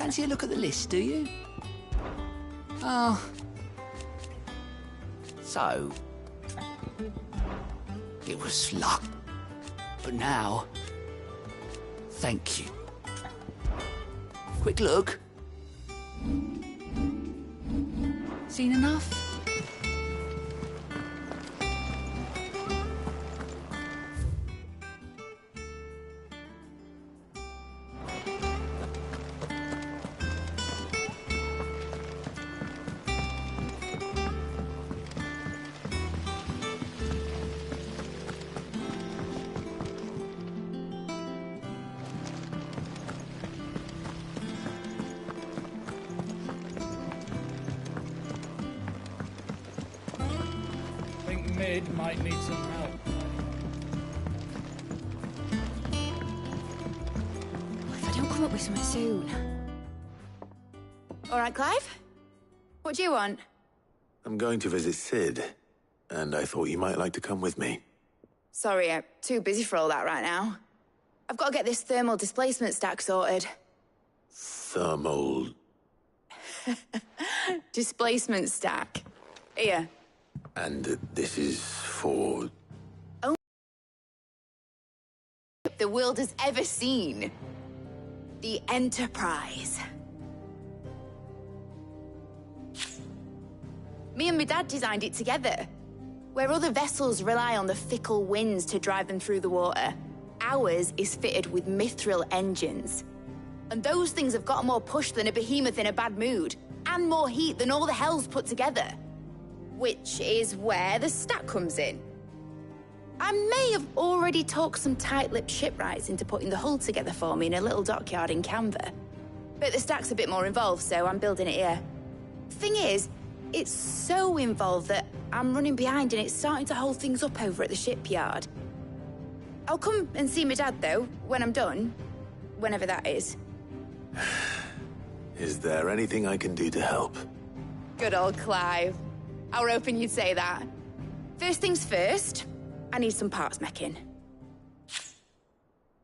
Fancy a look at the list, do you? Oh. So... it was luck. But now... thank you. Quick look. Seen enough? Mid might need some help. If I don't come up with something soon. All right, Clive? What do you want? I'm going to visit Sid, and I thought you might like to come with me. Sorry, I'm too busy for all that right now. I've got to get this thermal displacement stack sorted. Thermal... displacement stack. Here. And this is for... the world has ever seen. The Enterprise. Me and my dad designed it together. Where other vessels rely on the fickle winds to drive them through the water, ours is fitted with mithril engines. And those things have got more push than a behemoth in a bad mood, and more heat than all the hells put together. Which is where the stack comes in. I may have already talked some tight-lipped shipwrights into putting the hull together for me in a little dockyard in Canva. But the stack's a bit more involved, so I'm building it here. Thing is, it's so involved that I'm running behind and it's starting to hold things up over at the shipyard. I'll come and see my dad, though, when I'm done. Whenever that is. Is there anything I can do to help? Good old Clive. I were hoping you'd say that. First things first, I need some parts meching.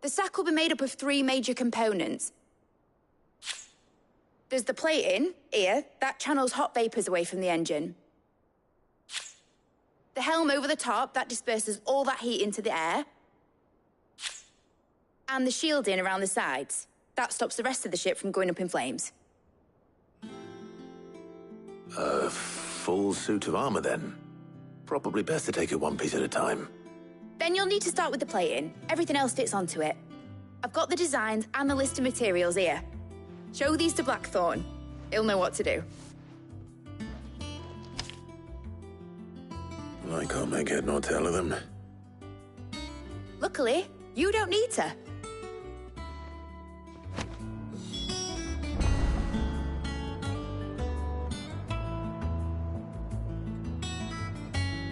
The stack will be made up of 3 major components. There's the plating, here, that channels hot vapors away from the engine. The helm over the top, that disperses all that heat into the air. And the shielding around the sides. That stops the rest of the ship from going up in flames. Full suit of armor, then. Probably best to take it one piece at a time. Then you'll need to start with the plating. Everything else fits onto it. I've got the designs and the list of materials here. Show these to Blackthorn. He'll know what to do. I can't make head nor tail of them. Luckily, you don't need to.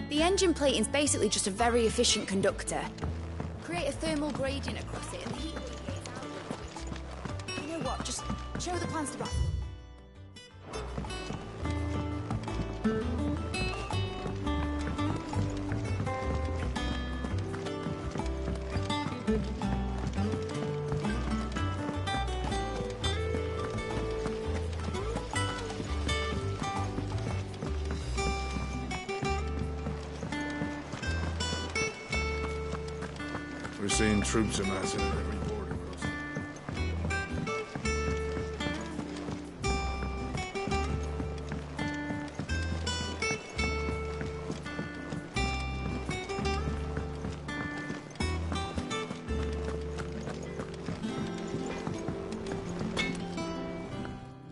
The engine plating's basically just a very efficient conductor. Create a thermal gradient across it and the heat radiates outwards. You know what? Just show the plans to Blackthorn. We're seeing troops amassing at every border crossing.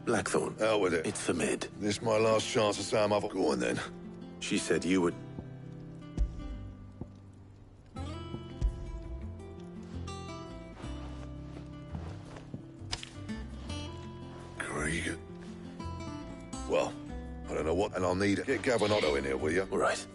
Blackthorn. Out with it. It's for mid. This my last chance to say I'm up. Go on, then. She said you would... Krieg. Well, I don't know what, and I'll need it. Get Gavin in here, will you? All right.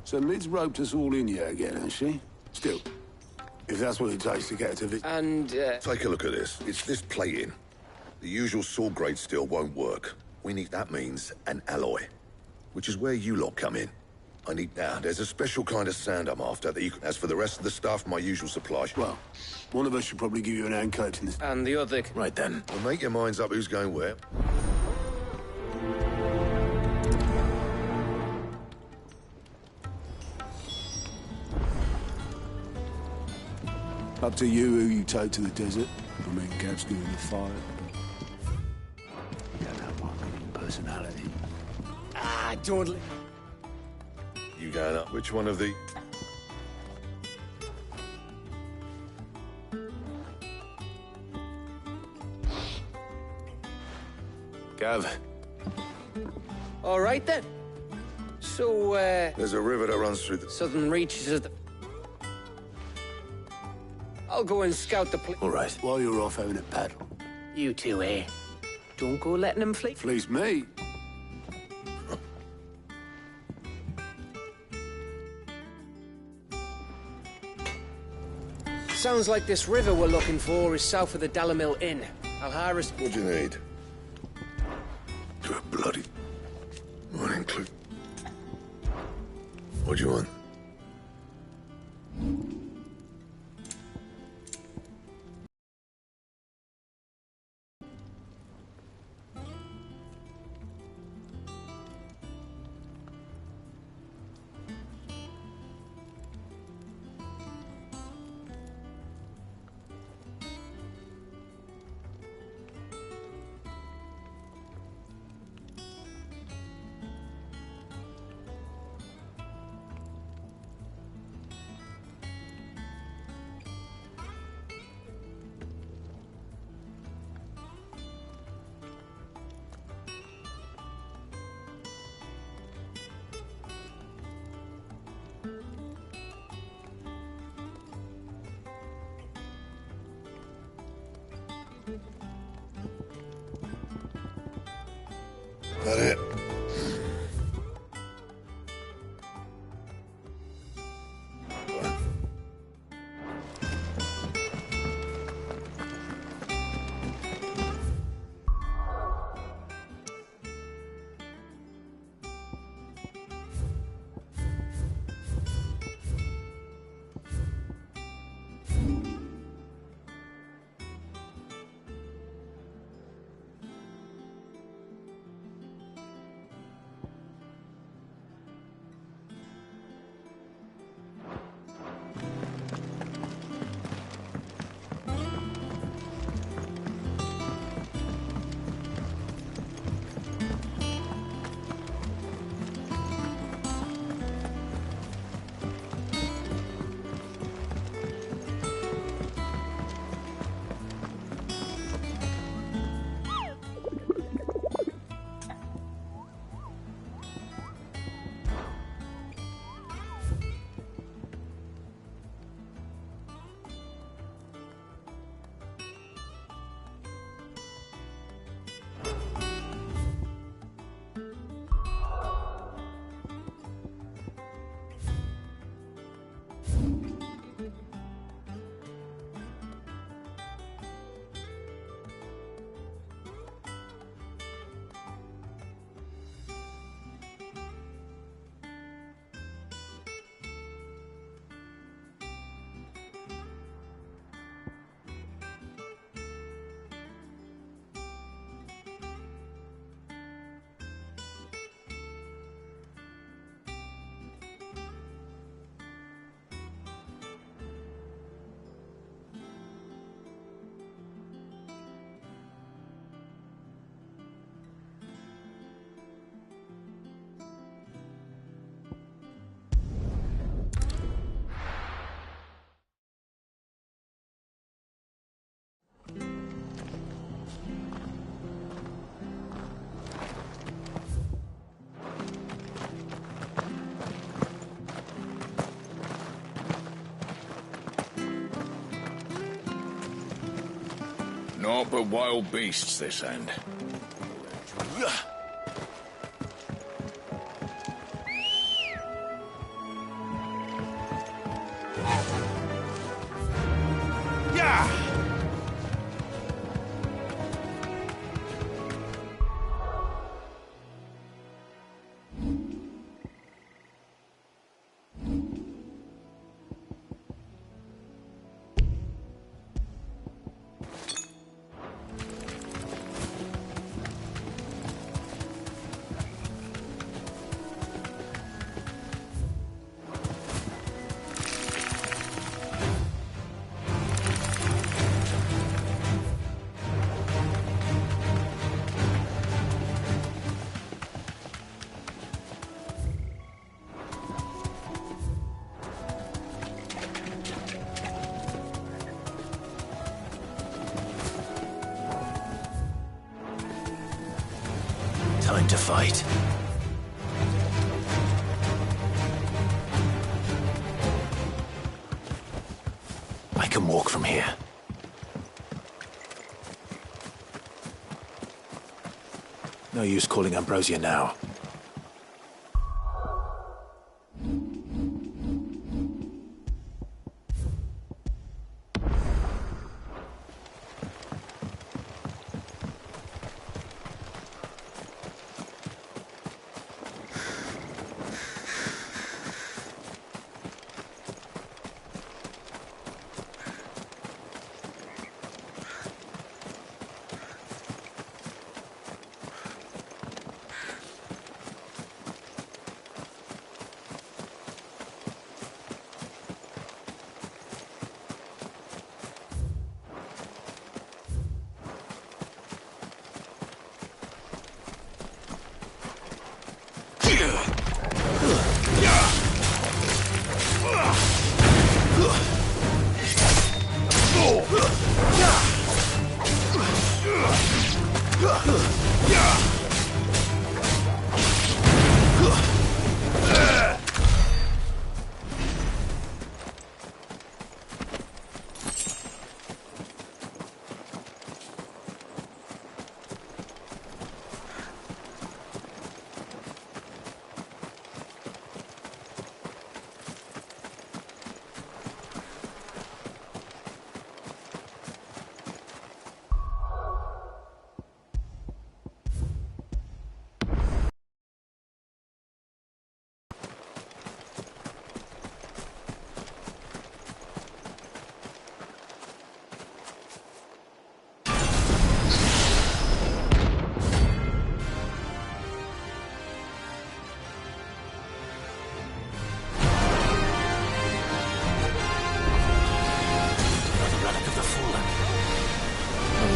So Mid's roped us all in here again, has she? Still, if that's what it takes to get her to this... And, Take a look at this. It's this plating. The usual sword grade steel won't work. That means an alloy, which is where you lot come in. There's a special kind of sand I'm after that you can... As for the rest of the stuff, my usual supply. Well, one of us should probably give you an hand coating this. And the other... Right then. Well, make your minds up who's going where. Up to you who you take to the desert. I mean, Gav's doing the fire. Yeah, that one personality. Ah, totally. You going up? Which one of the... Gav. All right, then. So, There's a river that runs through the... southern reaches of the... I'll go and scout the place. All right. While you're off having a paddle. You two, eh? Don't go letting them flee. Fleece me. Sounds like this river we're looking for is south of the Dalamil Inn. I'll hire us... What do you need? You're a bloody... Morning, Clue. What do you want? That it? Naught but wild beasts, this end. time to fight. I can walk from here. No use calling Ambrosia now.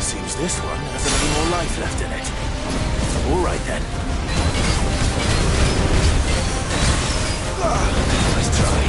Seems this one hasn't any more life left in it. All right then. Let's try.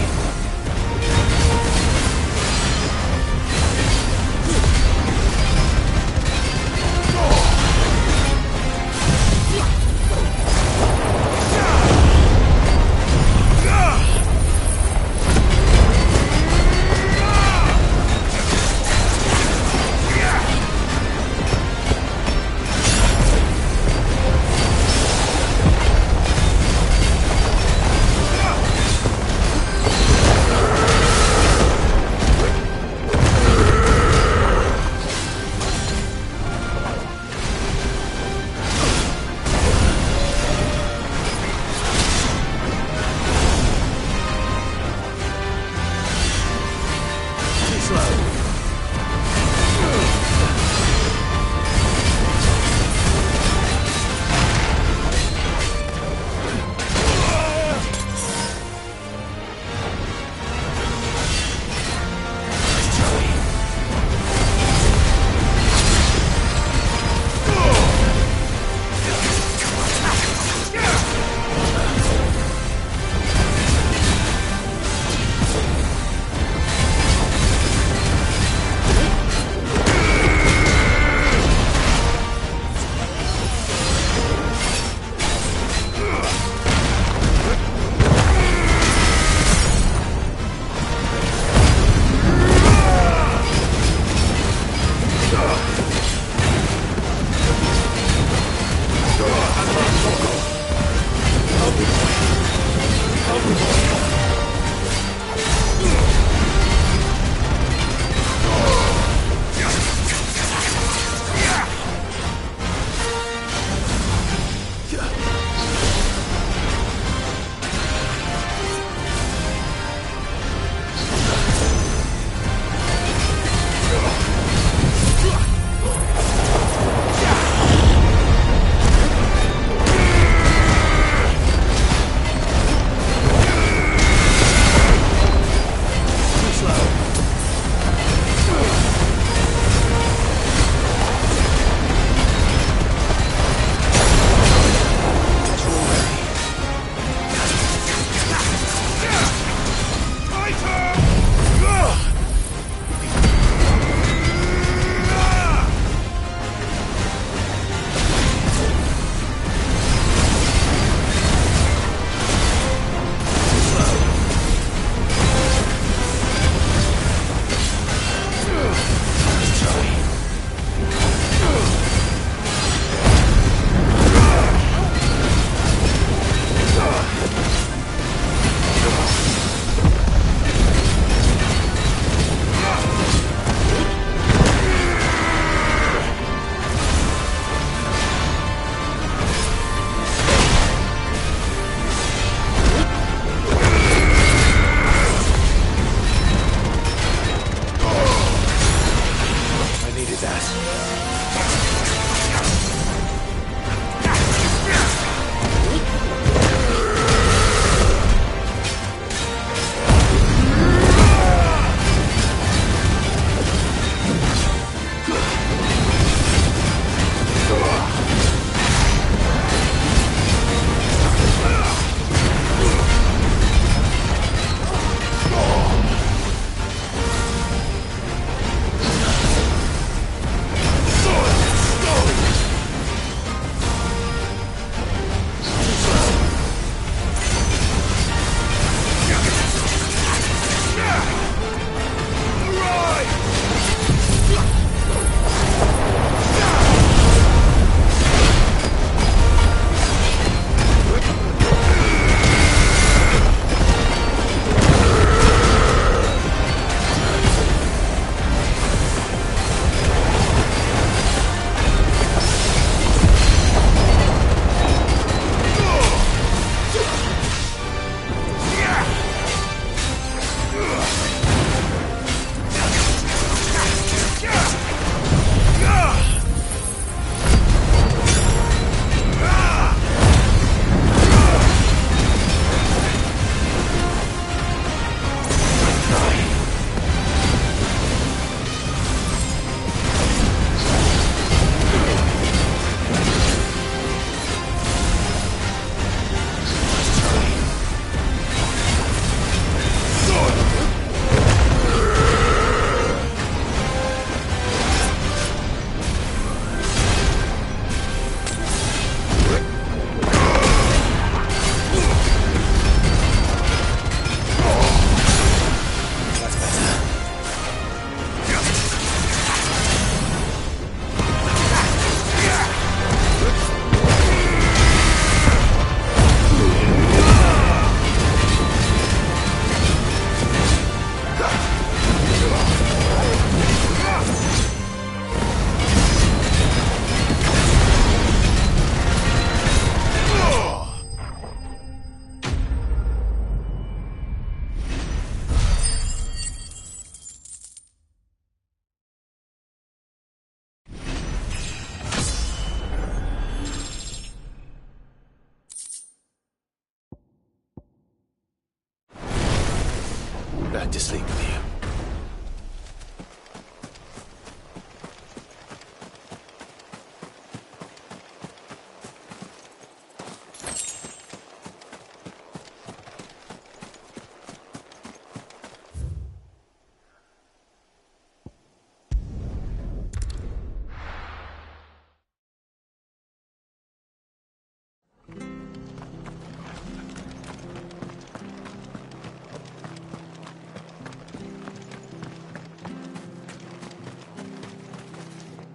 back to sleep with you.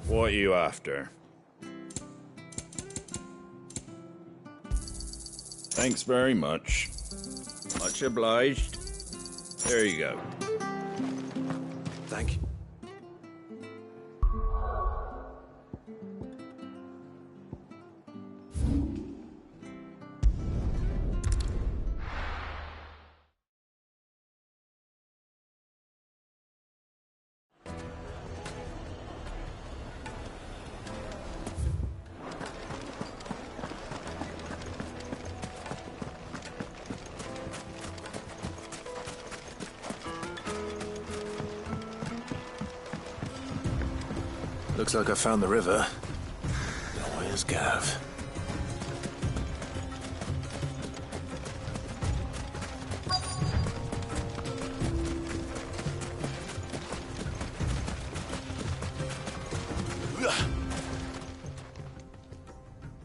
What are you after? Thanks very much. Much obliged. There you go. Thank you. Looks like I found the river. Now where's Gav?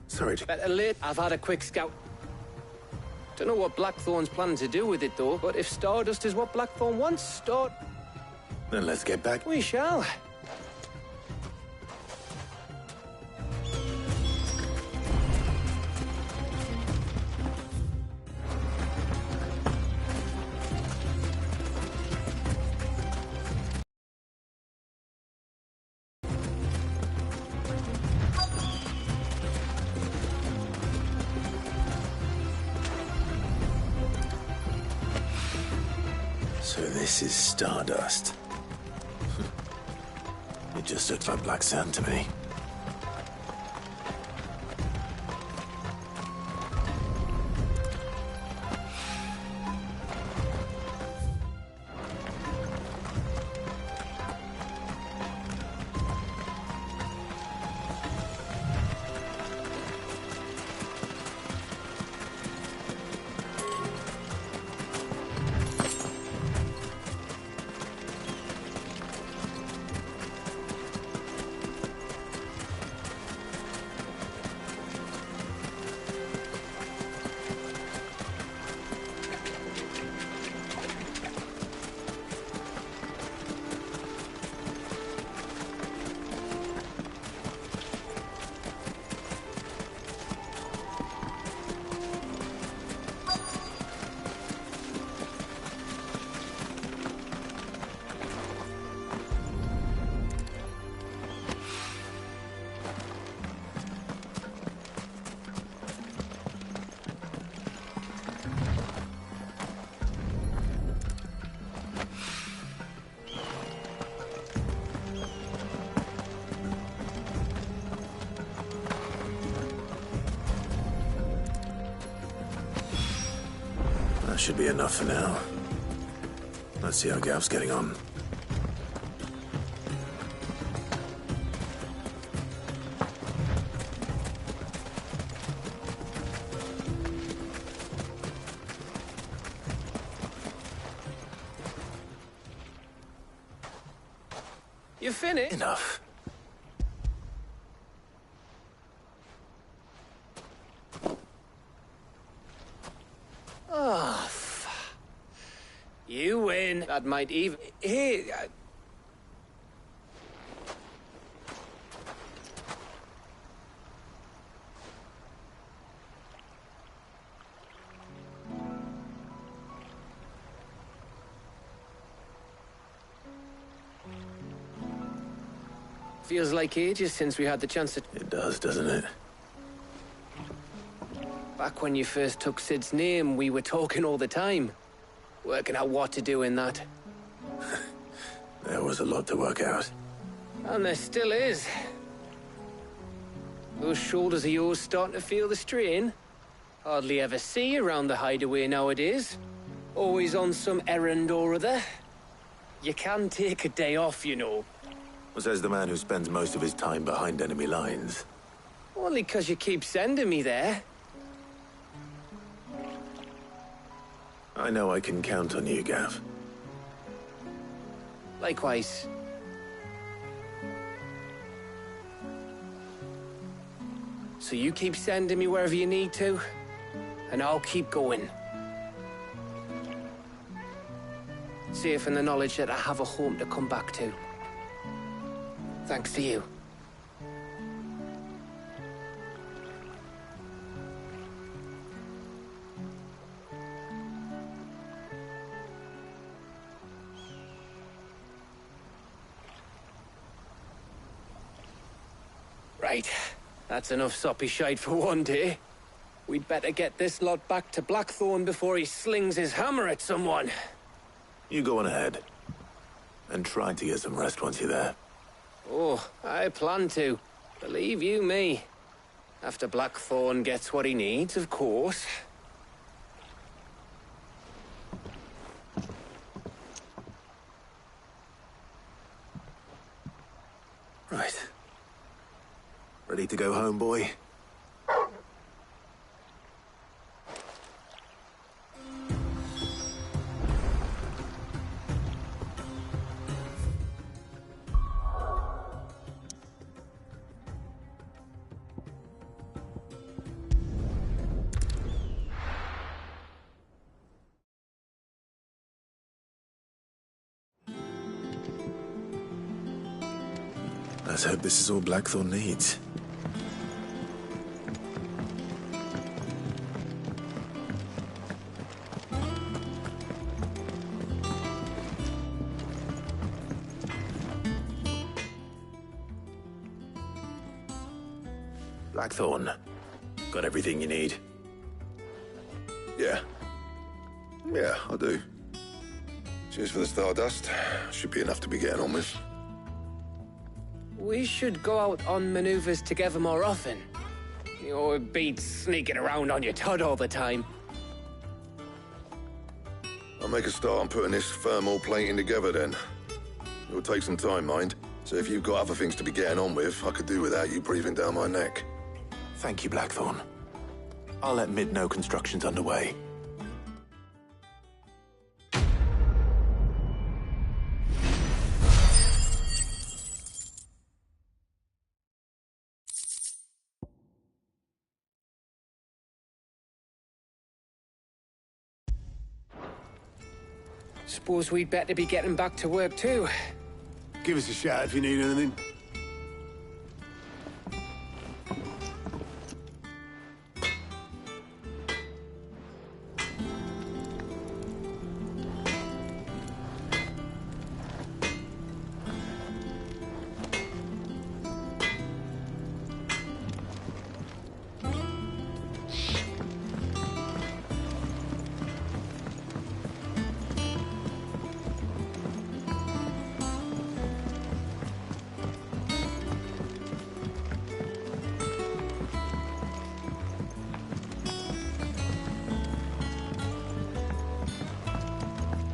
Sorry. Better late. I've had a quick scout. Don't know what Blackthorn's planning to do with it, though. But if Stardust is what Blackthorn wants, Then let's get back. we shall. So this is Stardust. It just looks like black sand to me. That should be enough for now. Let's see how Gav's getting on. You finished? Enough. Oh, you win. That might even... Hey... Feels like ages since we had the chance to... It does, doesn't it? Back when you first took Sid's name, we were talking all the time. Working out what to do in that. There was a lot to work out. And there still is. Those shoulders of yours starting to feel the strain. Hardly ever see you around the hideaway nowadays. Always on some errand or other. You can take a day off, you know. Says the man who spends most of his time behind enemy lines. Only 'cause you keep sending me there. I know I can count on you, Gav. Likewise. So you keep sending me wherever you need to, and I'll keep going. Safe in the knowledge that I have a home to come back to. Thanks to you. Right. That's enough soppy shite for one day. We'd better get this lot back to Blackthorn before he slings his hammer at someone. You go on ahead. And try to get some rest once you're there. Oh, I plan to. Believe you me. After Blackthorn gets what he needs, of course. Right. Ready to go home, boy? Let's hope this is all Blackthorn needs. Blackthorn, got everything you need? Yeah. Yeah, I do. Cheers for the Stardust. Should be enough to be getting on with. We should go out on maneuvers together more often. You know, it beats sneaking around on your Todd all the time. I'll make a start on putting this thermal plating together then. It'll take some time, mind. So if you've got other things to be getting on with, I could do without you breathing down my neck. Thank you, Blackthorn. I'll let Mid know construction's underway. Suppose we'd better be getting back to work too. Give us a shout if you need anything.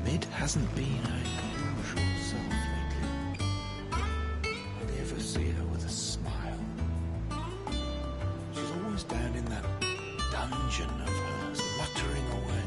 Mid hasn't been her usual self lately. I never see her with a smile. She's always down in that dungeon of hers, muttering away.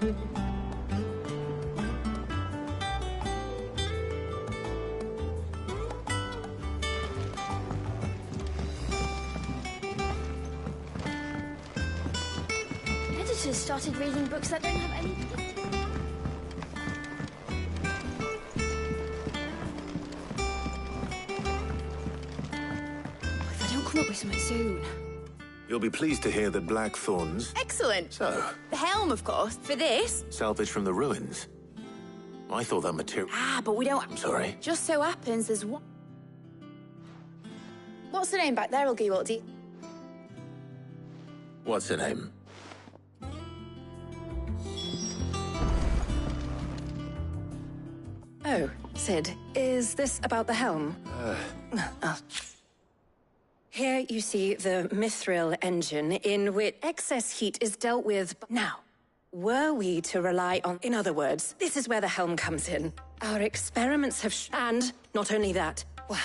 Editors started reading books that don't have any... If I don't come up with something soon... You'll be pleased to hear that Blackthorn's... Excellent. So, The helm, of course. For this. salvage from the ruins. I thought that material... Ah, but we don't... I'm sorry. Just so happens there's one... What's the name back there, Ulgi? What's her name? Oh, Sid, is this about the helm? Oh. Here you see the mithril engine, in which excess heat is dealt with. Now, were we to rely on... In other words, this is where the helm comes in. Our experiments have and not only that, why,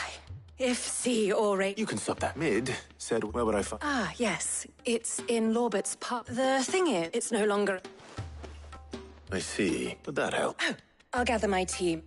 if C or A... You can stop that. Mid said, where would I find... Ah, yes, it's in Lorbert's park. The thing is, it's no longer... I see. Would that help? Oh, I'll gather my team.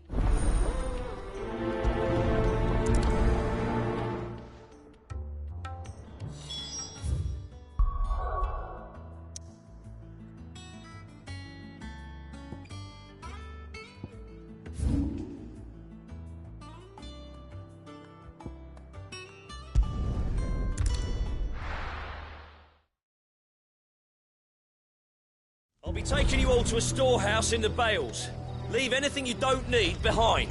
I'll be taking you all to a storehouse in the Bales. Leave anything you don't need behind.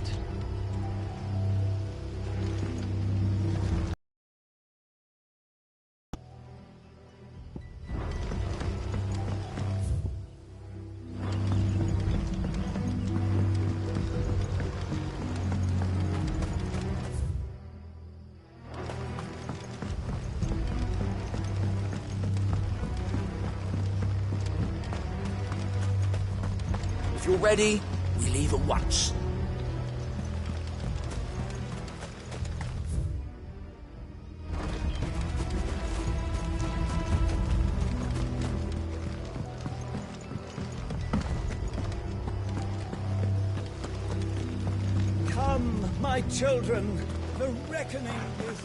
If you're ready, we leave at once. Come, my children, the reckoning is...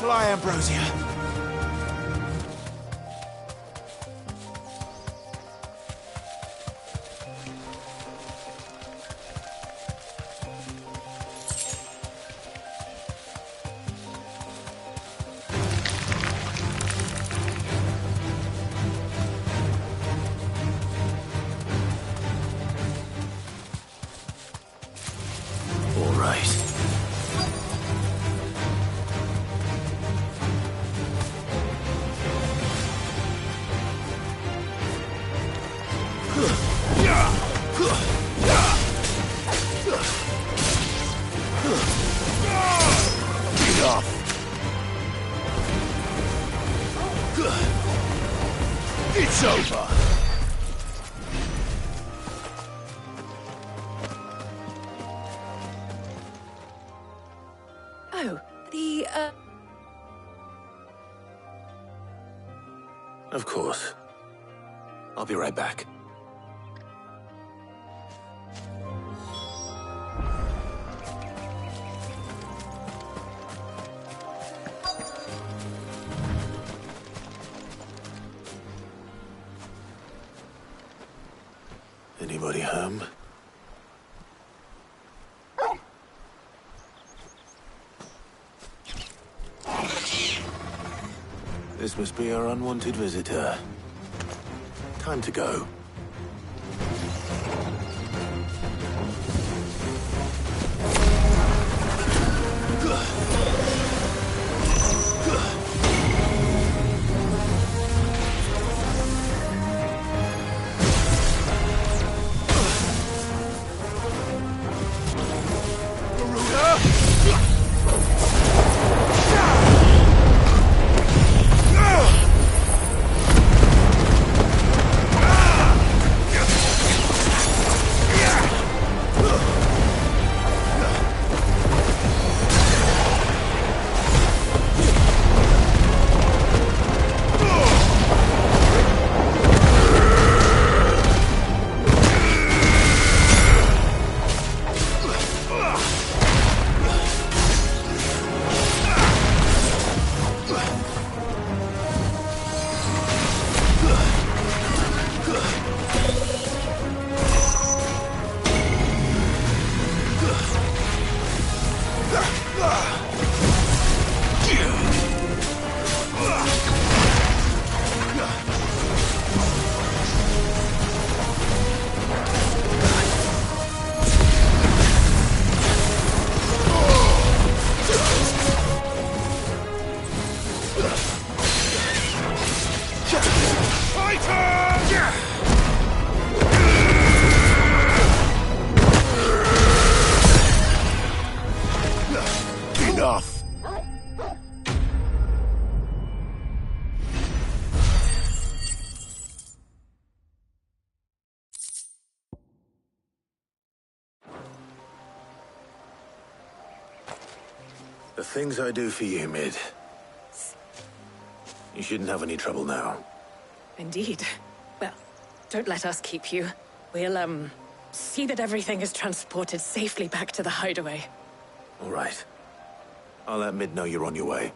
Fly, Ambrosia. All right. It's over. Oh, Of course. I'll be right back. Anybody home? This must be our unwanted visitor. Time to go. Enough. The things I do for you, Mid. You shouldn't have any trouble now. indeed. Well, don't let us keep you. We'll, see that everything is transported safely back to the hideaway. All right. I'll let Mid know you're on your way.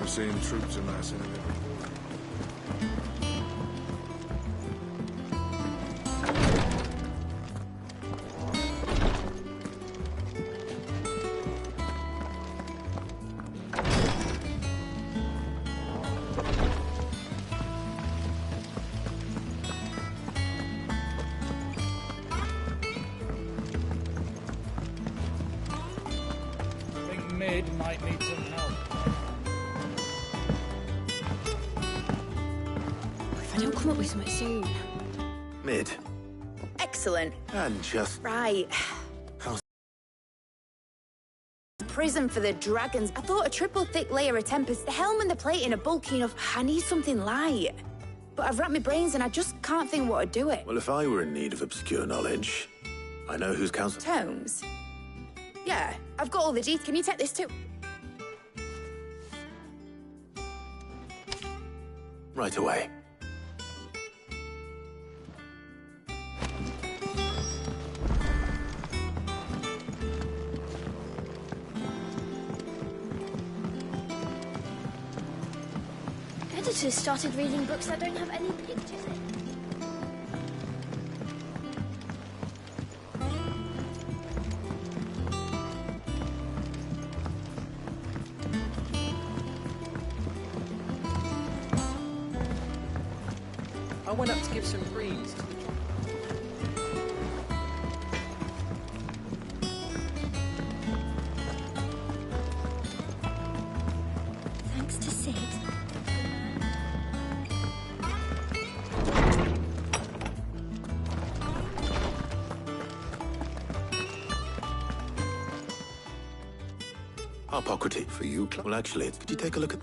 We're seeing troops amassing in every need some help. If I don't come up with something soon. Mid. Excellent. And just... Right. How's... Prison for the dragons. I thought a triple thick layer of tempest. The helm and the plating are bulky enough. I need something light. But I've racked my brains and I just can't think what to do it. Well, if I were in need of obscure knowledge, I know whose counsel... Tomes? Yeah, I've got all the details. Can you take this too? Right away. Editors started reading books that don't have any pictures in. I went up to give some greens to the... Thanks to Sid. Harpocrates. For you, well, actually, could you take a look at...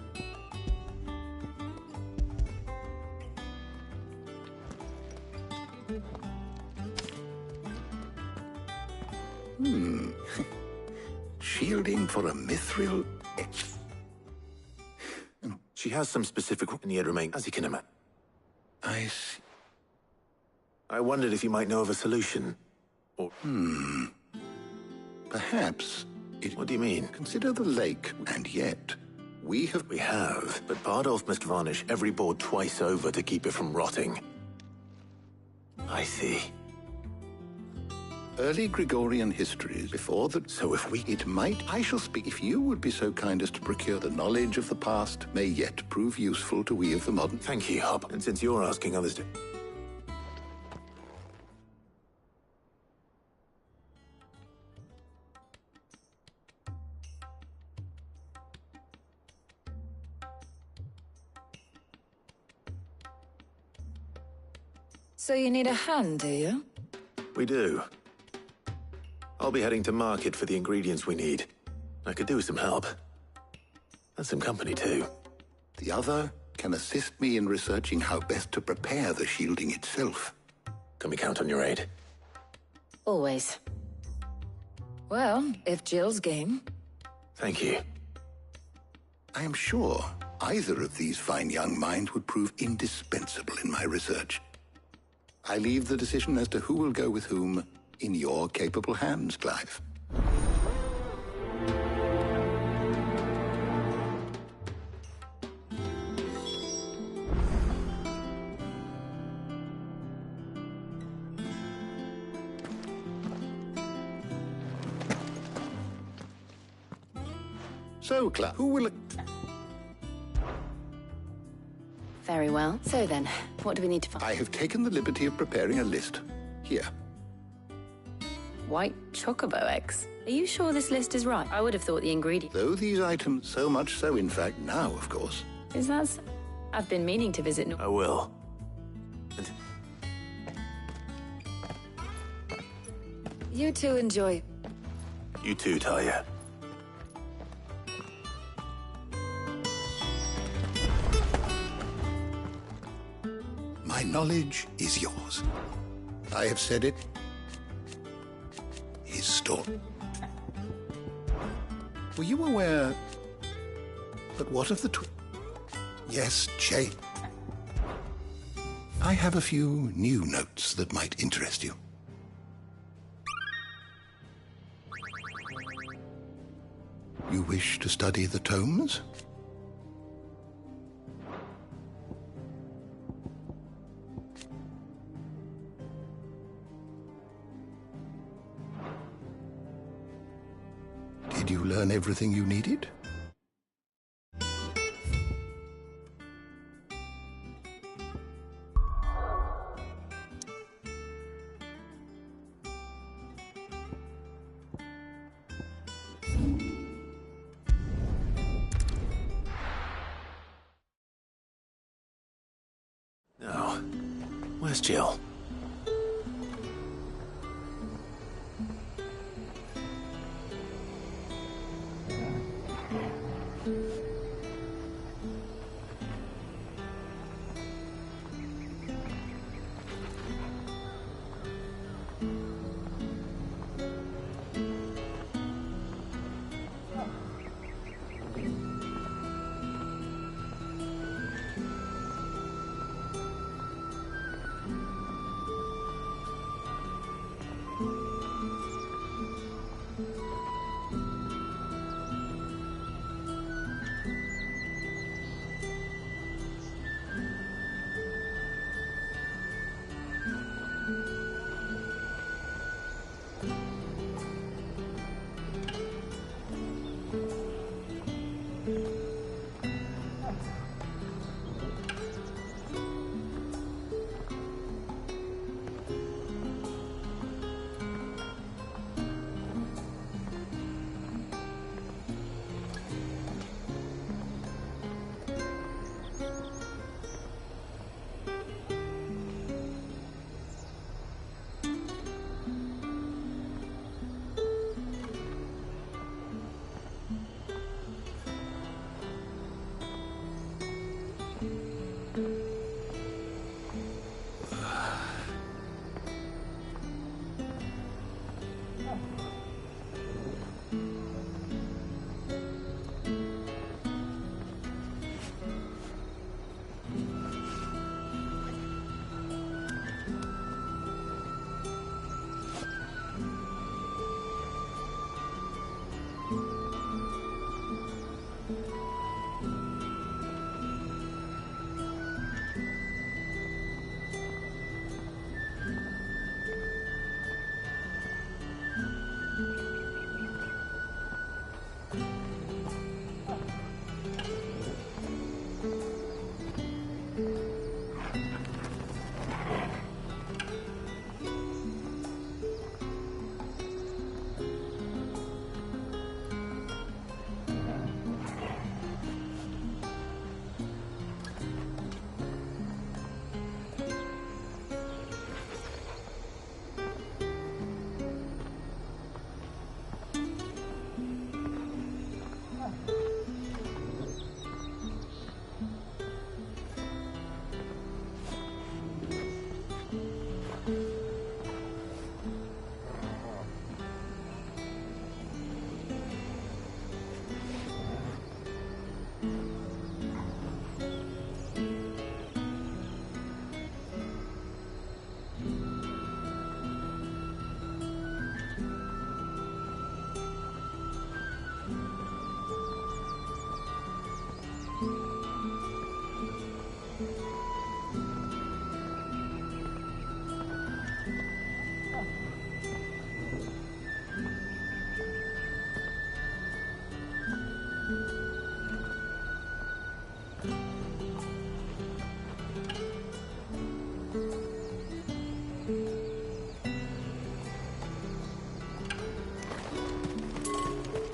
Shielding for a mithril... She has some specific... and yet remain, as you can imagine. I see. I wondered if you might know of a solution. Or... Perhaps it... What do you mean? Consider the lake, and yet we have... We have, but Bardolph must varnish every board twice over to keep it from rotting. I see. Early Gregorian histories before the... So if we... It might... I shall speak. If you would be so kind as to procure the knowledge of the past may yet prove useful to we of the modern... Thank you, Hop. And since you're asking others to... So you need a hand, do you? We do. I'll be heading to market for the ingredients we need. I could do with some help. And some company, too. The other can assist me in researching how best to prepare the shielding itself. Can we count on your aid? Always. Well, if Jill's game. Thank you. I am sure either of these fine young minds would prove indispensable in my research. I leave the decision as to who will go with whom in your capable hands, Clive. So, Clive, who will... Very well. So then, what do we need to find? I have taken the liberty of preparing a list. Here. White chocobo eggs. Are you sure this list is right? I would have thought the ingredient... Though these items, so much so, in fact, now, of course. Is that... I've been meaning to visit... I will. You two enjoy. You too, Talia. My knowledge is yours. I have said it. His story. Were you aware... But what of the Yes, Jay. I have a few new notes that might interest you. You wish to study the tomes? Did you learn everything you needed? Where's Jill?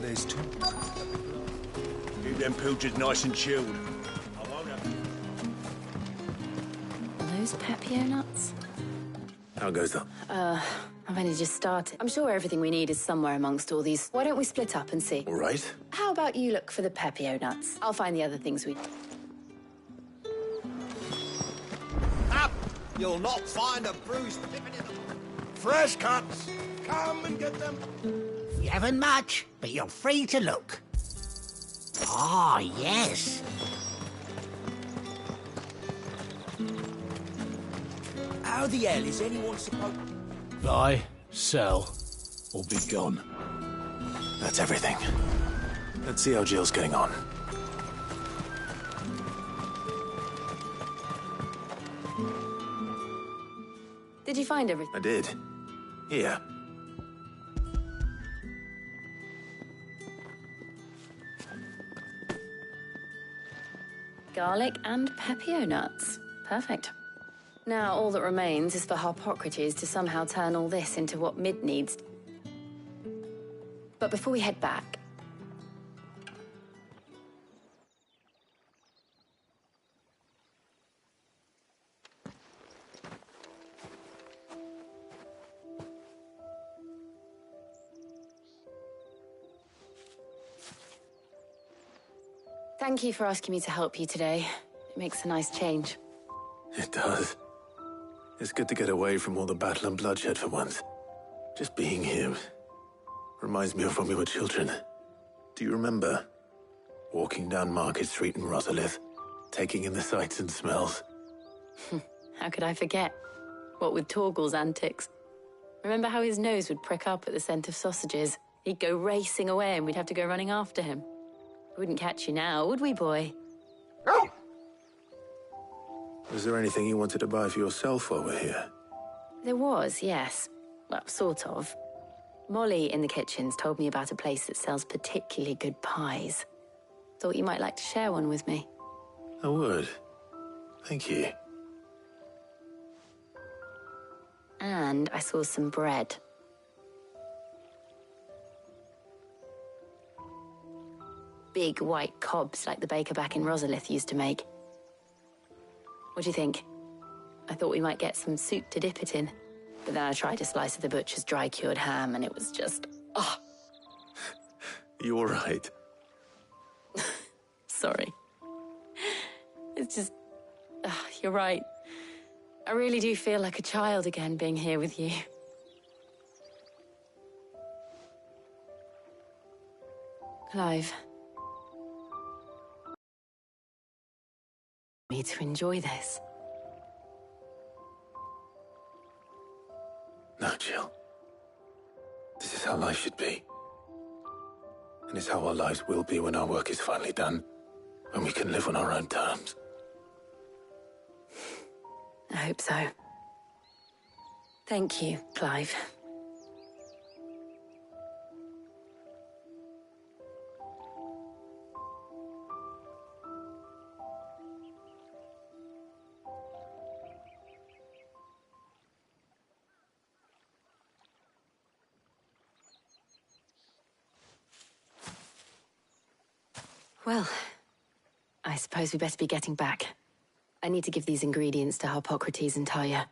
There's two. Keep them pilchards nice and chilled. I won't have... Are those Pepio nuts? How goes that? I've only just started. I'm sure everything we need is somewhere amongst all these. Why don't we split up and see? All right. How about you look for the Pepio nuts? I'll find the other things we... Up! You'll not find a bruised pippin in the... Fresh cuts! Come and get them! You haven't much, but you're free to look. Ah, yes. How the hell is anyone supposed... Buy, sell, or be gone. That's everything. Let's see how Jill's getting on. Did you find everything? I did. Here. Garlic and Pepio nuts. Perfect. Now all that remains is for Harpocrates to somehow turn all this into what Mid needs. But before we head back... Thank you for asking me to help you today. It makes a nice change. It does. It's good to get away from all the battle and bloodshed for once. Just being here reminds me of when we were children. Do you remember? Walking down Market Street in Rosalith, taking in the sights and smells. How could I forget? What with Torgal's antics. Remember how his nose would prick up at the scent of sausages? He'd go racing away and we'd have to go running after him. We wouldn't catch you now, would we, boy? Was there anything you wanted to buy for yourself while we're here? There was, yes. Well, sort of. Molly in the kitchens told me about a place that sells particularly good pies. Thought you might like to share one with me. I would. Thank you. And I saw some bread. Big white cobs like the baker back in Rosalith used to make. What do you think? I thought we might get some soup to dip it in. But then I tried a slice of the butcher's dry-cured ham and it was just... oh. You all right? Sorry. It's just... you're right. I really do feel like a child again being here with you. Clive. Me to enjoy this. No, Jill. This is how life should be. And it's how our lives will be when our work is finally done. When we can live on our own terms. I hope so. Thank you, Clive. Well, I suppose we better be getting back. I need to give these ingredients to Harpocrates and Talia.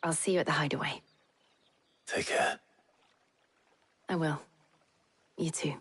I'll see you at the hideaway. Take care. I will. You too.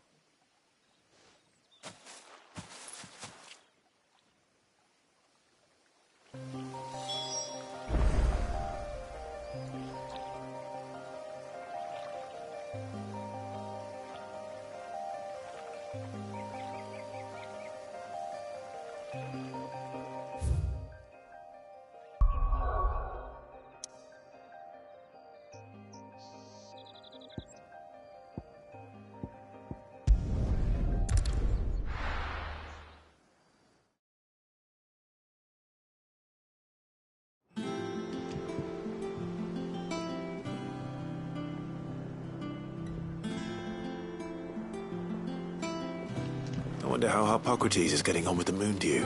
I wonder how Harpocrates is getting on with the moon dew.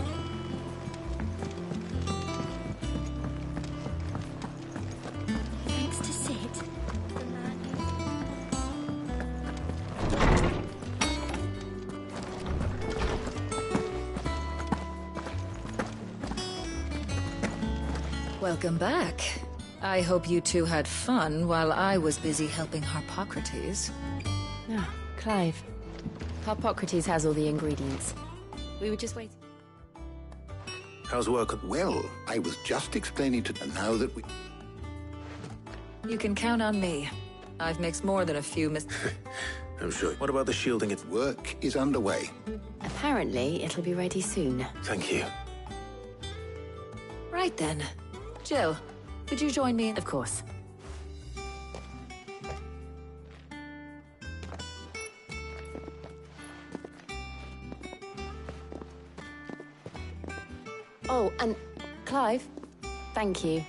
Thanks to Sid, the man Welcome back. I hope you two had fun while I was busy helping Harpocrates. Ah, Clive. Harpocrates has all the ingredients. We were just waiting. How's work? Well, I was just explaining to... And now that we... You can count on me. I've mixed more than a few I'm sure. What about the shielding? Its work is underway. Apparently, it'll be ready soon. Thank you. Right then. Jill, could you join me? Of course. Oh, and Clive, thank you.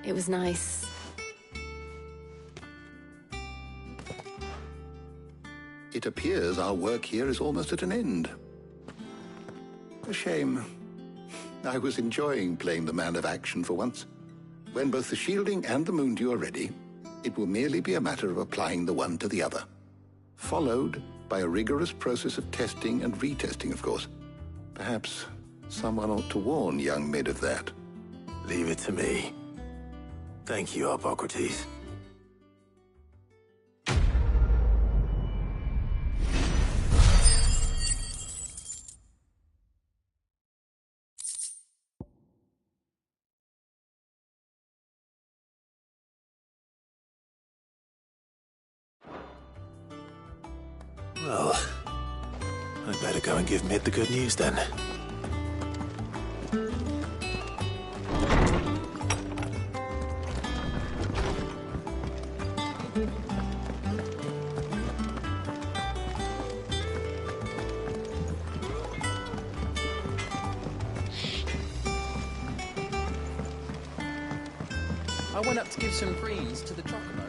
It was nice. It appears our work here is almost at an end. A shame. I was enjoying playing the man of action for once. When both the shielding and the moondew are ready, it will merely be a matter of applying the one to the other. Followed by a rigorous process of testing and retesting, of course. Perhaps someone ought to warn young Mid of that. Leave it to me. Thank you, Harpocrates. Well, I'd better go and give Mid the good news then. I went up to give some greens to the chocobo.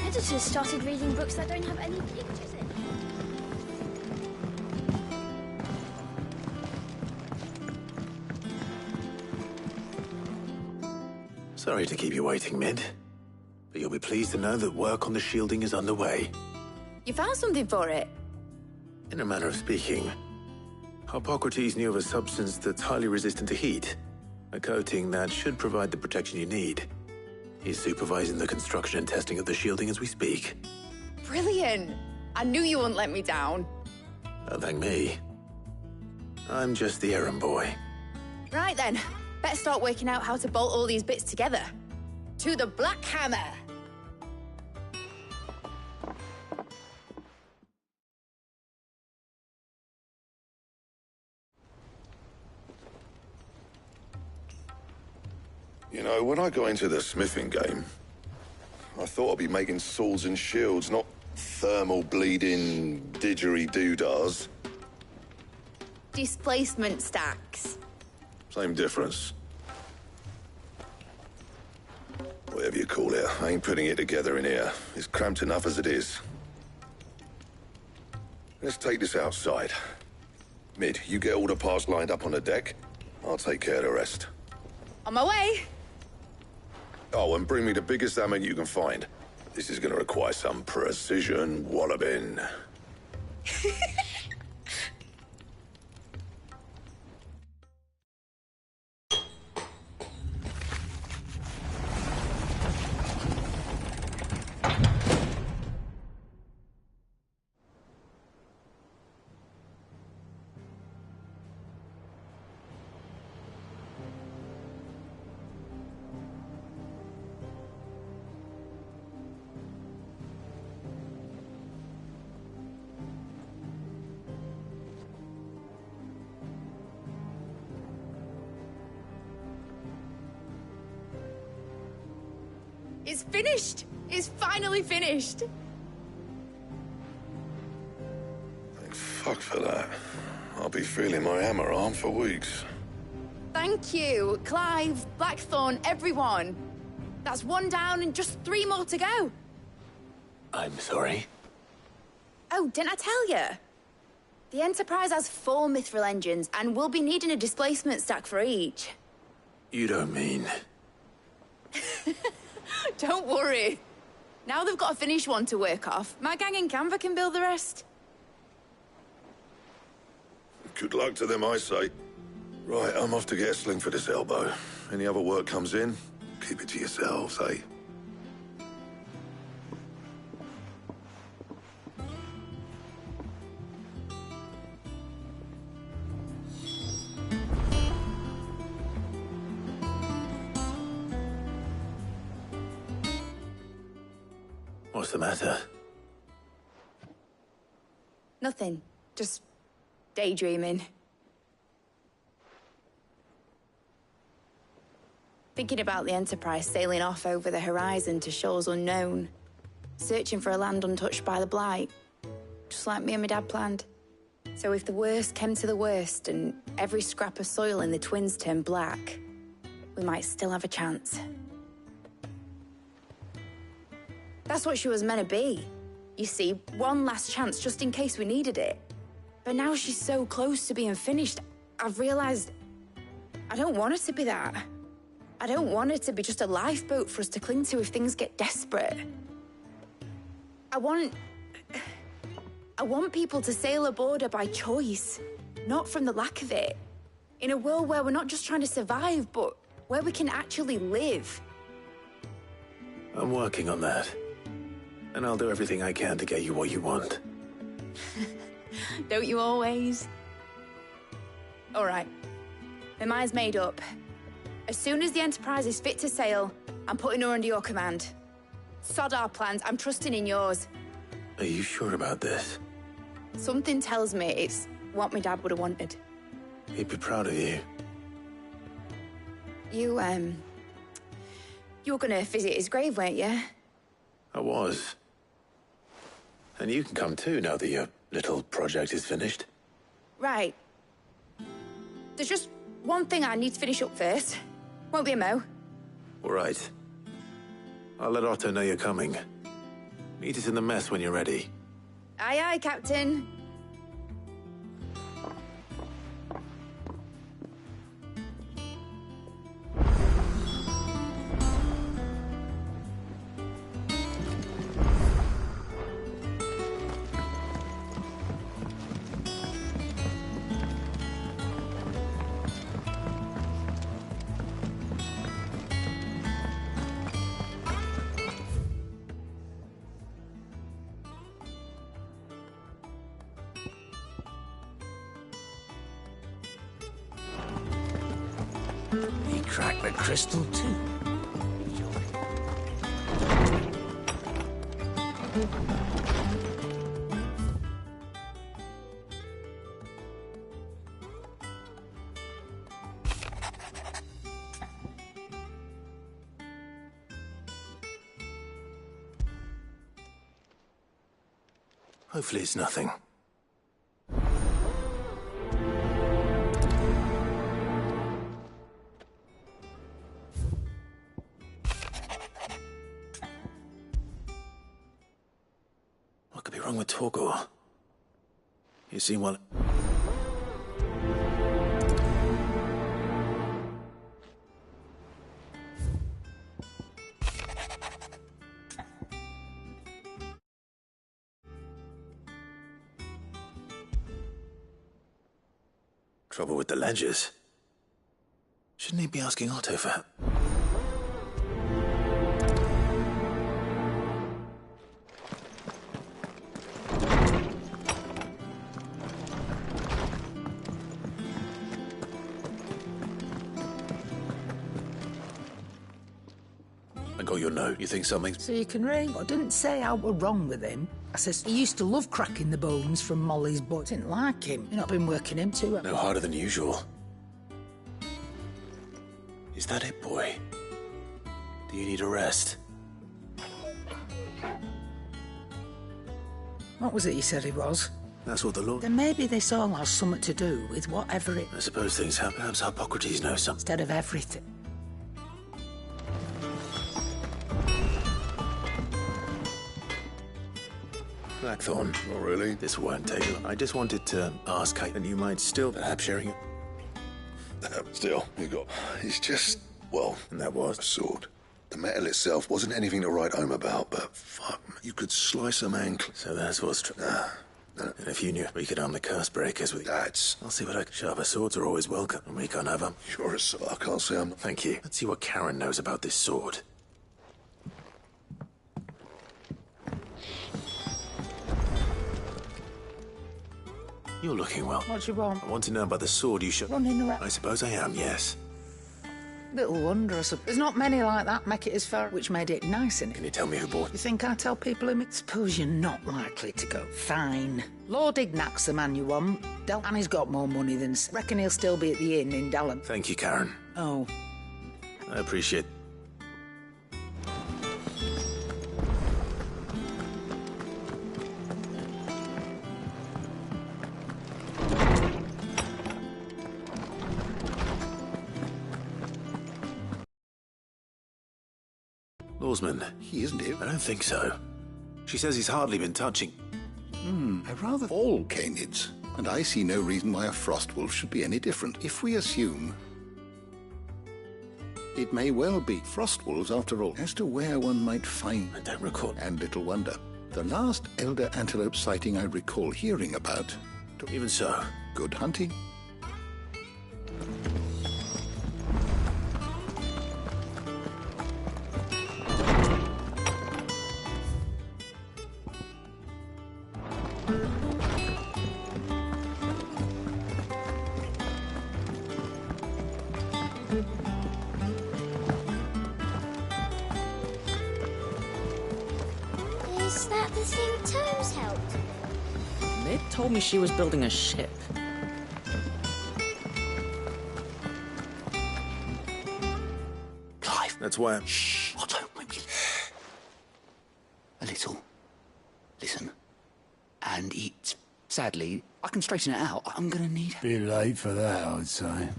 Editors started reading books that don't have any pictures in. Sorry to keep you waiting, Mid. But you'll be pleased to know that work on the shielding is underway. You found something for it? In a manner of speaking, Hippocrates knew of a substance that's highly resistant to heat. A coating that should provide the protection you need. He's supervising the construction and testing of the shielding as we speak. Brilliant! I knew you wouldn't let me down. Don't thank me. I'm just the errand boy. Right then, better start working out how to bolt all these bits together. To the Black Hammer! You know, when I got into the smithing game, I thought I'd be making swords and shields, not thermal bleeding didgeridoo-dahs. Displacement stacks. Same difference. Whatever you call it, I ain't putting it together in here. It's cramped enough as it is. Let's take this outside. Mid, you get all the parts lined up on the deck. I'll take care of the rest. On my way! Oh, and bring me the biggest hammer you can find. This is gonna require some precision walloping. It's finished! It's finally finished! Thank fuck for that. I'll be feeling my hammer arm for weeks. Thank you, Clive, Blackthorn, everyone. That's one down and just 3 more to go. I'm sorry. Oh, didn't I tell you? The Enterprise has 4 mithril engines, and we'll be needing a displacement stack for each. You don't mean... Don't worry. Now they've got a finished one to work off. My gang in Canva can build the rest. Good luck to them, I say. Right, I'm off to get a sling for this elbow. Any other work comes in, keep it to yourselves, eh? What's the matter? Nothing. Just daydreaming. Thinking about the Enterprise sailing off over the horizon to shores unknown. Searching for a land untouched by the Blight. Just like me and my dad planned. So if the worst came to the worst and every scrap of soil in the Twins turned black, we might still have a chance. That's what she was meant to be. You see, one last chance just in case we needed it. But now she's so close to being finished, I've realized I don't want her to be that. I don't want her to be just a lifeboat for us to cling to if things get desperate. I want people to sail aboard her by choice, not from the lack of it. In a world where we're not just trying to survive, but where we can actually live. I'm working on that. And I'll do everything I can to get you what you want. Don't you always? All right. My mind's made up. As soon as the Enterprise is fit to sail, I'm putting her under your command. Sod our plans, I'm trusting in yours. Are you sure about this? Something tells me it's what my dad would have wanted. He'd be proud of you. You were gonna visit his grave, weren't you? I was. And you can come too, now that your little project is finished. Right. There's just one thing I need to finish up first. Won't be a mo. All right. I'll let Otto know you're coming. Meet us in the mess when you're ready. Aye, aye, Captain. He cracked the crystal too. Hopefully it's nothing. What could be wrong with Torgor? You seem well... Trouble with the ledgers. Shouldn't he be asking Otto for help? I got your note. You think something... So you can read. I didn't say I were wrong with him. I says he used to love cracking the bones from Molly's butt. Didn't like him. You've not been working him too. No harder than usual. Is that it, boy? Do you need a rest? What was it he said he was? That's what the Lord... Then maybe this all has something to do with whatever it... I suppose things happen. Perhaps Hippocrates knows something. Instead of everything. Blackthorn. Oh, really? This won't take long. I just wanted to ask, and you might still perhaps sharing it. Still, it's just, well... And that was? A sword. The metal itself wasn't anything to write home about, but fuck, you could slice a man... So that's what's true. And if you knew, we could arm the curse breakers with... That's... I'll see what I can... Sharper swords are always welcome, and we can't have them. You're a sword. I can't say I'm not... Thank you. Let's see what Karen knows about this sword. You're looking well. What do you want? I want to know about the sword you should... Running around. I suppose I am, yes. Little wonder, I suppose. There's not many like that make it as far, which made it nice, innit? Can you tell me who bought... You think I tell people who... Suppose you're not likely to go. Fine. Lord Ignac's the man you want. And he's got more money than... Reckon he'll still be at the inn in Dallon. Thank you, Karen. Oh. I appreciate... Lawsman. He isn't here. I don't think so. She says he's hardly been touching... I rather all canids, and I see no reason why a frostwolf should be any different. If we assume... It may well be frostwolves after all. As to where one might find... I don't recall. And little wonder. The last elder antelope sighting I recall hearing about... Even so. Good hunting. Is that the thing Tomes helped? Mid told me she was building a ship. Clive. That's why I'm... Shh. Otto, maybe... A little. Listen. And eat. Sadly, I can straighten it out. I'm gonna need... Bit late for that, I'd say.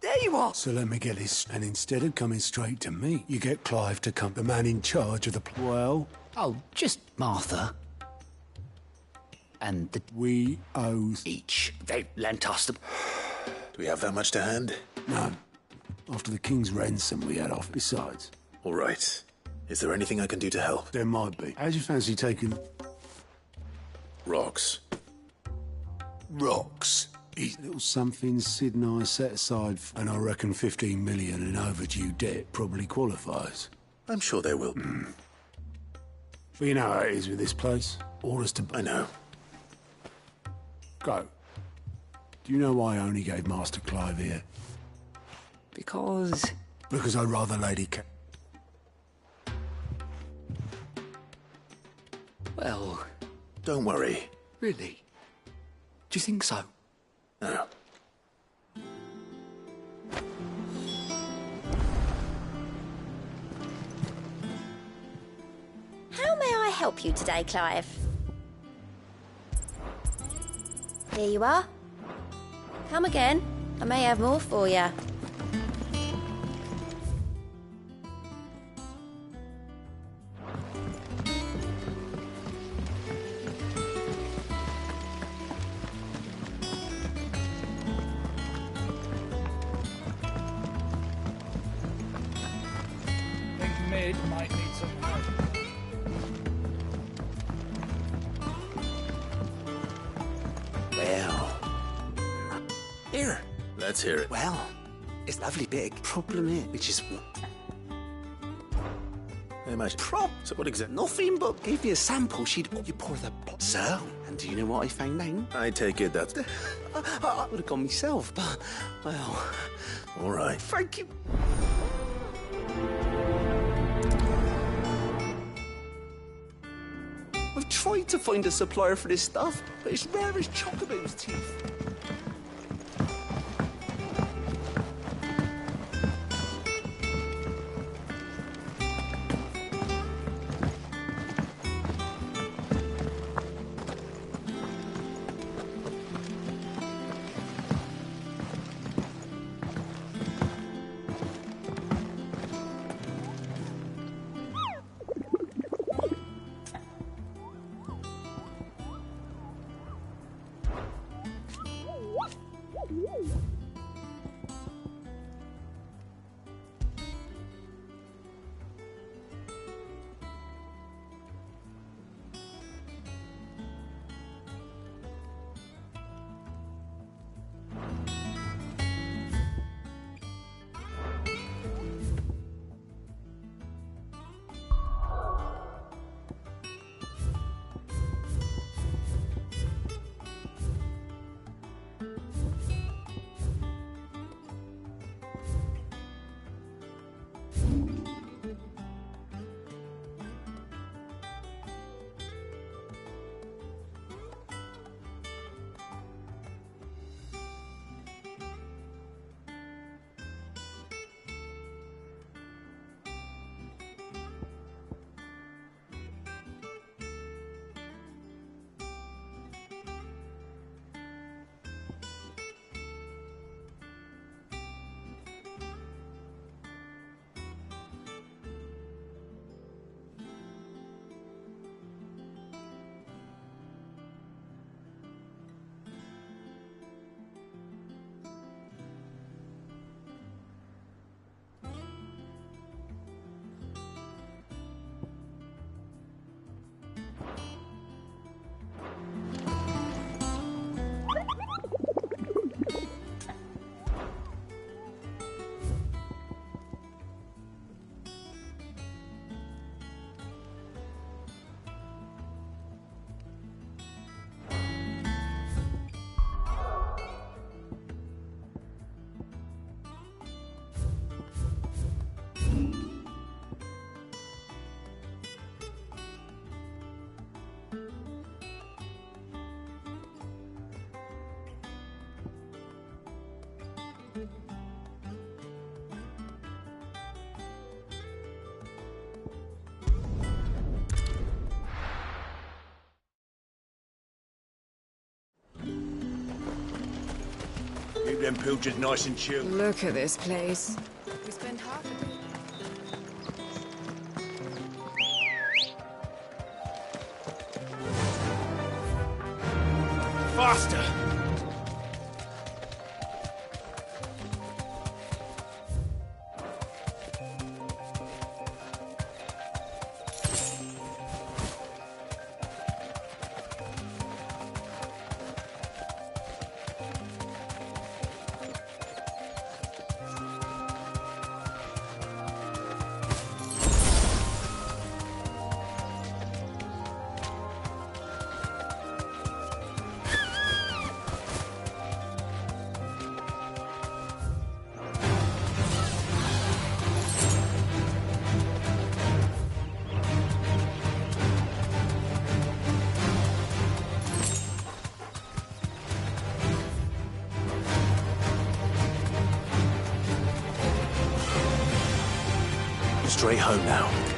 There you are! So let me get this. And instead of coming straight to me, you get Clive to come, the man in charge of the... Well... Oh, just Martha. And the... We owe... Each. They lent us the... Do we have that much to hand? No. After the King's ransom we had off. Besides... All right. Is there anything I can do to help? There might be. How'd you fancy taking... Rocks. Rocks? A little something Sid and I set aside, and I reckon 15 million in overdue debt probably qualifies. I'm sure they will. But you know how it is with this place. Orders to... I know. Go. Do you know why I only gave Master Clive here? Because I'd rather Lady Well... Don't worry. Really? Do you think so? No. How may I help you today, Clive? Here you are. Come again. I may have more for you. Mid might need some help. Well... Here. Let's hear it. Well, it's lovely big. Problem is, which is... Imagine. So what exactly? Nothing but give you a sample. You pour the... So, and do you know what I found out? I take it that's... I would have gone myself, but... Well... All right. Thank you. I've tried to find a supplier for this stuff, but it's rare as Chocobo's teeth. them pilgers nice and chill. Look at this place. We spent half a day. Faster! Straight home now.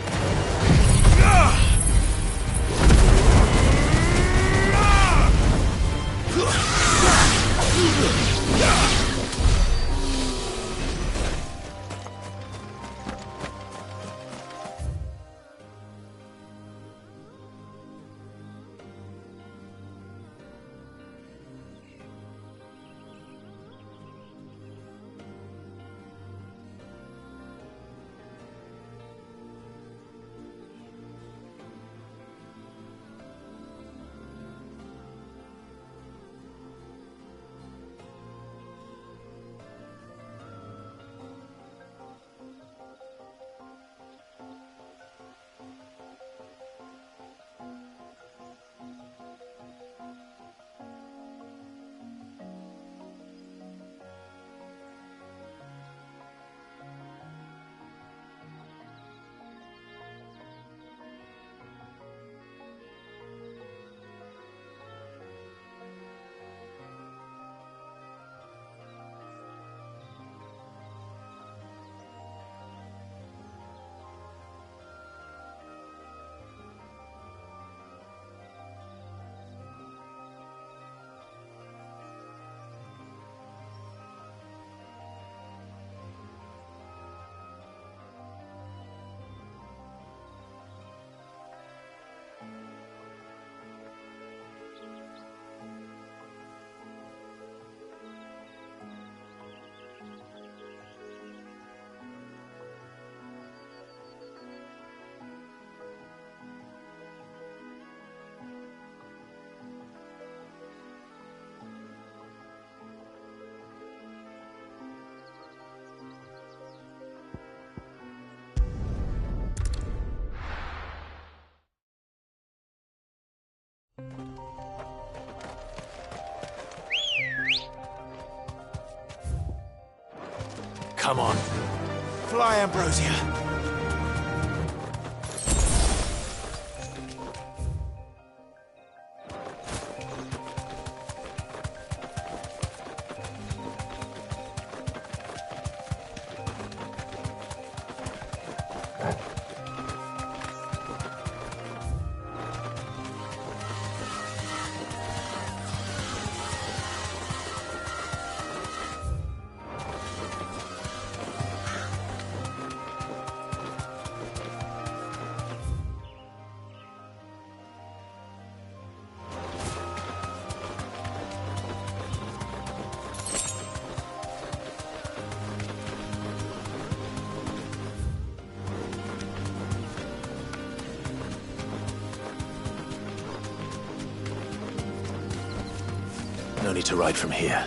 Come on. Fly, Ambrosia. No need to ride from here.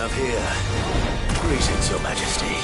have here. Greetings, Your Majesty.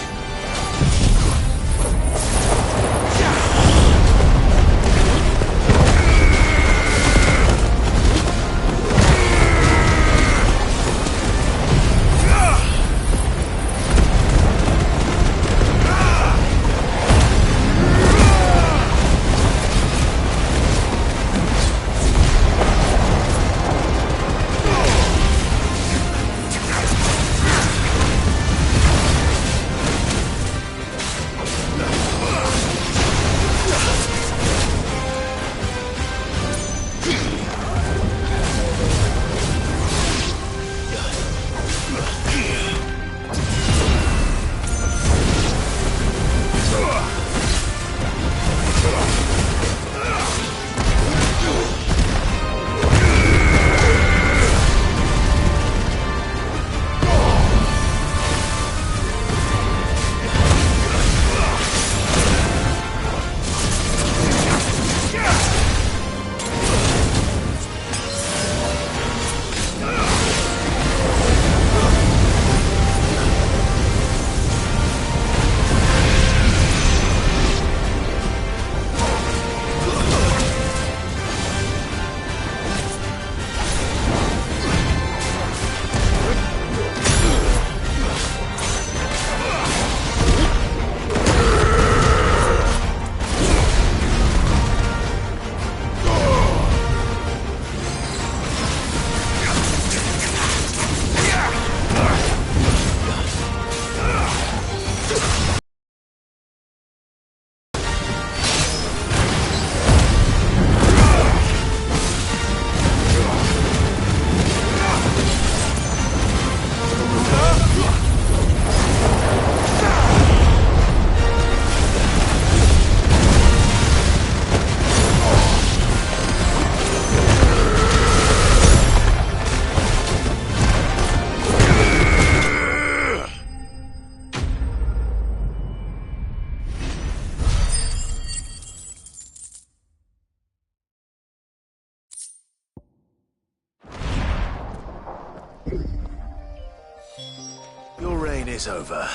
Your reign is over.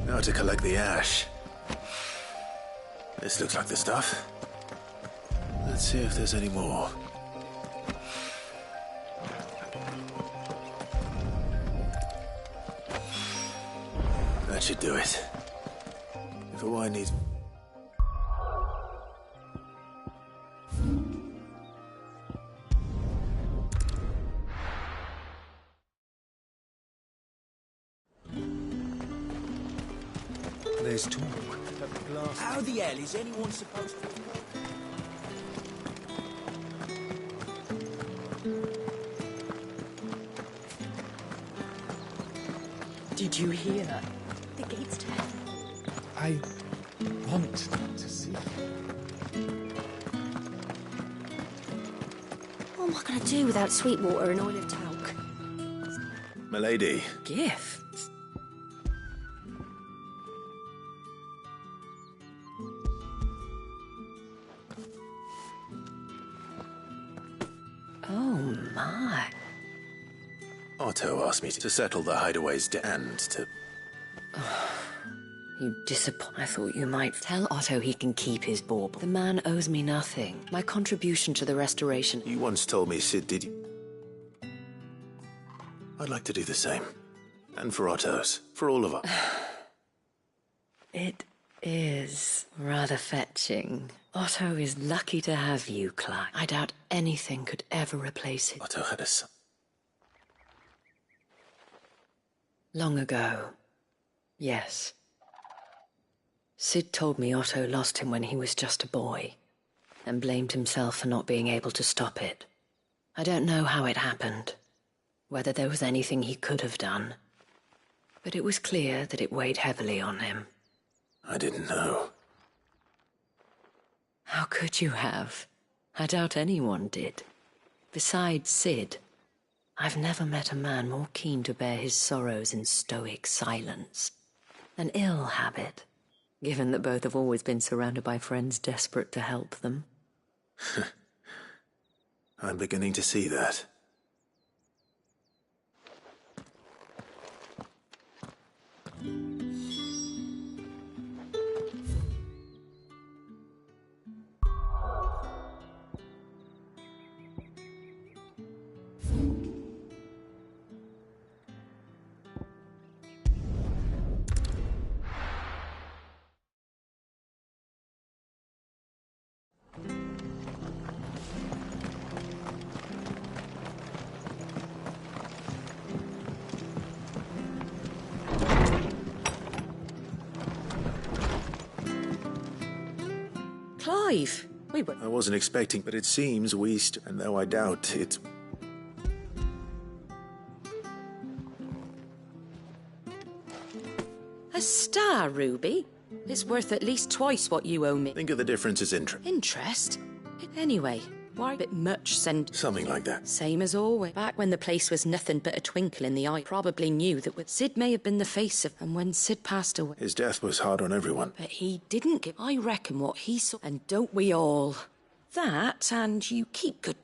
Now to collect the ash. This looks like the stuff. Let's see if there's any more. That should do it. If a wine needs... There's talk. How the hell is anyone supposed to... Did you hear? The gate's turned. I want to see. What am I going to do without Sweetwater and oil of talc? Milady. Gifts? Oh, my. Otto asked me to settle the hideaways and to... You disappoint. I thought you might tell Otto he can keep his bauble. The man owes me nothing. My contribution to the restoration... You once told me, Sid, did you? I'd like to do the same. And for Otto's. For all of us. It is rather fetching. Otto is lucky to have you, Clive. I doubt anything could ever replace it. Otto had a son. Long ago. Yes. Sid told me Otto lost him when he was just a boy, and blamed himself for not being able to stop it. I don't know how it happened, whether there was anything he could have done, but it was clear that it weighed heavily on him. I didn't know. How could you have? I doubt anyone did. Besides Sid, I've never met a man more keen to bear his sorrows in stoic silence. An ill habit, given that both have always been surrounded by friends desperate to help them. I'm beginning to see that. PS5. We were... I wasn't expecting, but it seems and though I doubt it... A star, Ruby? It's worth at least twice what you owe me. Think of the difference as interest. Interest? Anyway, why a bit much send... Something like that. Same as always. Back when the place was nothing but a twinkle in the eye, probably knew that Sid may have been the face of... And when Sid passed away... His death was hard on everyone. But he didn't give... I reckon what he saw... And don't we all? That, and you keep good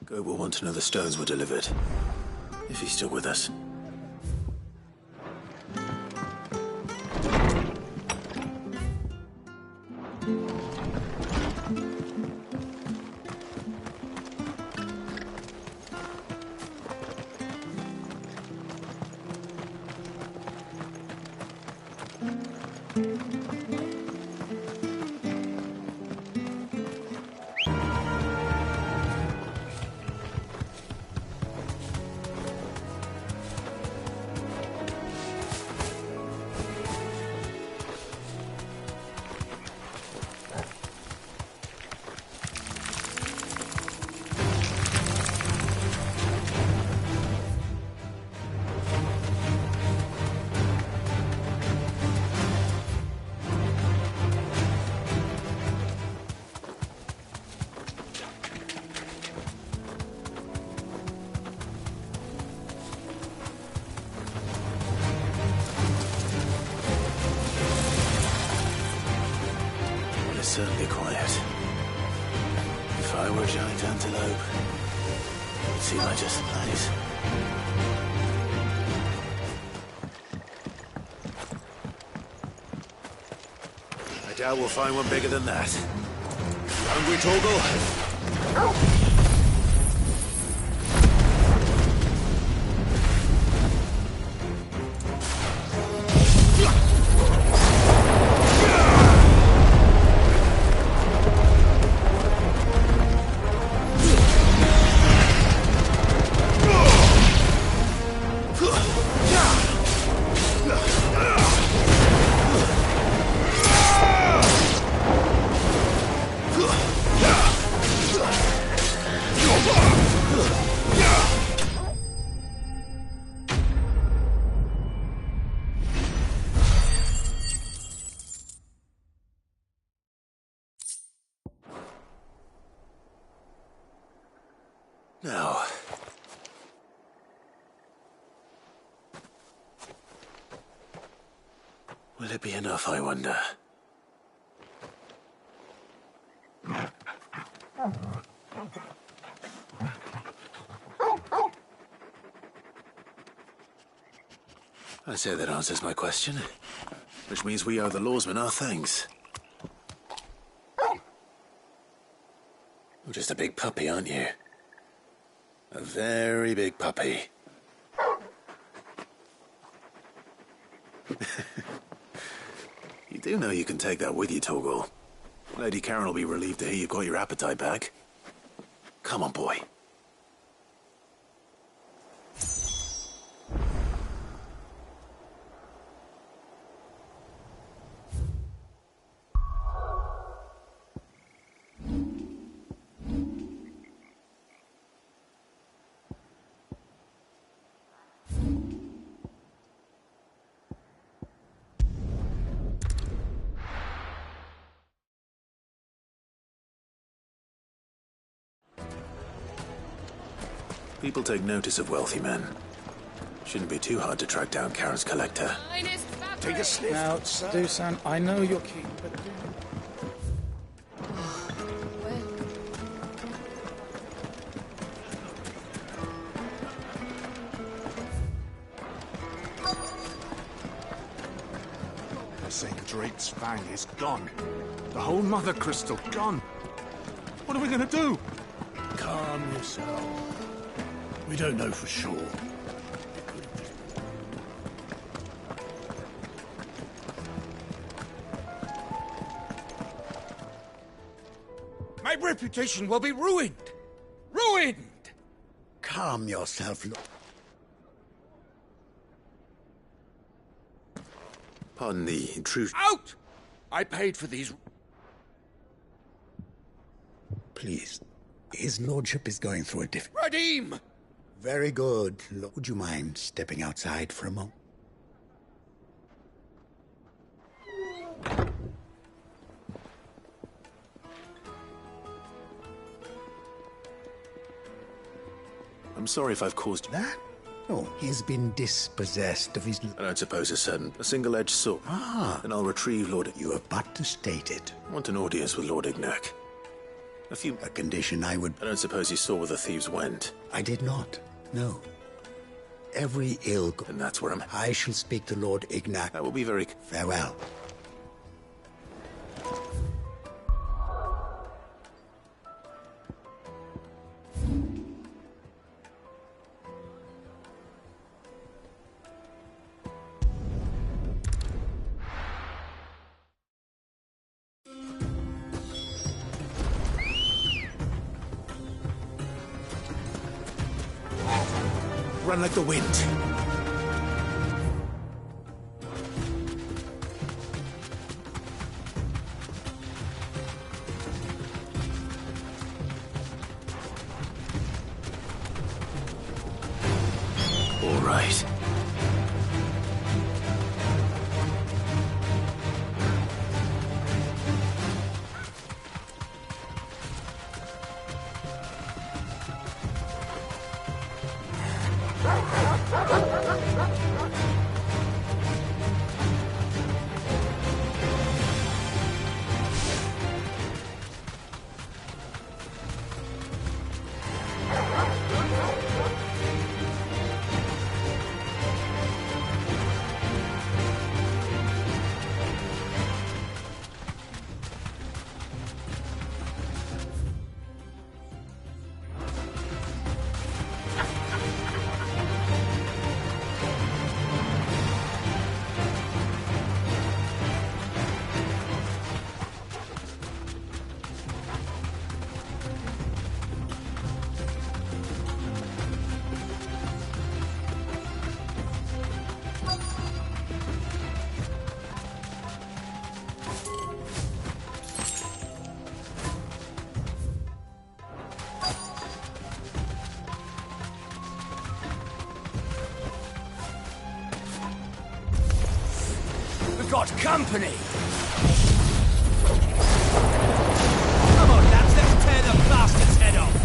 Go will want to know the stones were delivered. If he's still with us. Certainly quiet. If I were a giant antelope, it'd seem like just a place. I doubt we'll find one bigger than that. Hungry, Torgal? Now, will it be enough, I wonder? I say that answers my question, which means we owe the lawsmen our thanks. You're just a big puppy, aren't you? A very big puppy. You do know you can take that with you, Torgal. Lady Karen will be relieved to hear you've got your appetite back. Come on, boy. People take notice of wealthy men. Shouldn't be too hard to track down Karen's collector. Take a sniff. Now, Dusan, I know you're keen, but... They're saying Drake's fang is gone. The whole mother crystal gone. What are we gonna do? Calm yourself. We don't know for sure. My reputation will be ruined! Ruined! Calm yourself, look. Pardon the intrusion. Out! I paid for these. Please. His lordship is going through a Redeem! Very good. Would you mind stepping outside for a moment? I'm sorry if I've caused you. That? Oh, he's been dispossessed of his... I don't suppose a single-edged sword. Ah. Then I'll retrieve Lord... You are but to state it. I want an audience with Lord Ignac. A condition I would... I don't suppose you saw where the thieves went. I did not. No. Every ill... Then that's where I shall speak to Lord Ignac. That will be very... Farewell. Run like the wind. All right. Got company! Come on, lads, let's tear the bastard's head off!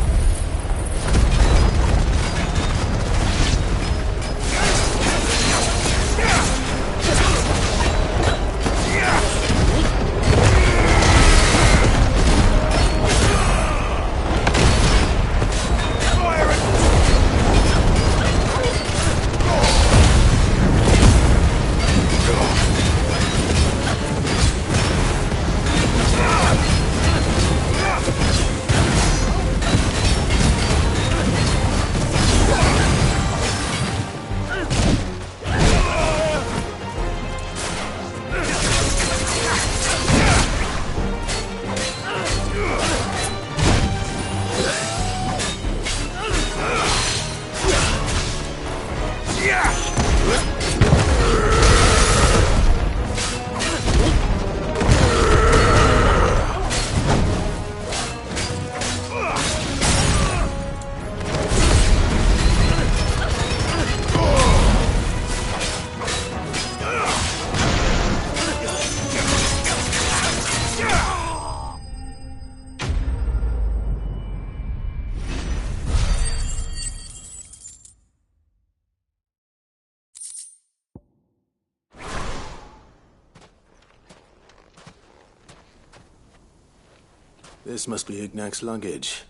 This must be Ignac's luggage.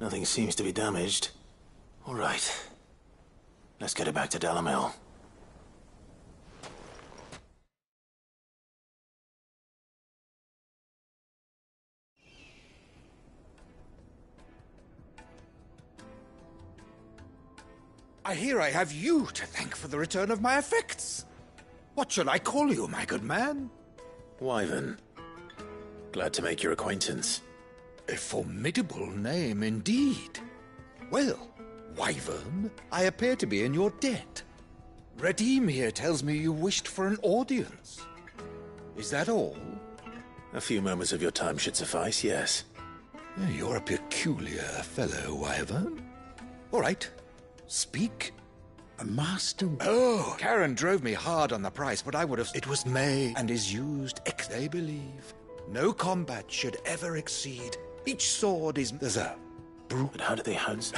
Nothing seems to be damaged. All right. Let's get it back to Dalamel. I hear I have you to thank for the return of my effects. What shall I call you, my good man? Wyvern. Glad to make your acquaintance. A formidable name indeed. Well, Wyvern, I appear to be in your debt. Redeem here tells me you wished for an audience. Is that all? A few moments of your time should suffice, yes. You're a peculiar fellow, Wyvern. All right. Speak. A master... Oh, Karen drove me hard on the price, but I would have... It was made and is used, they believe. No combat should ever exceed. Each sword is... There's a... But how do they house?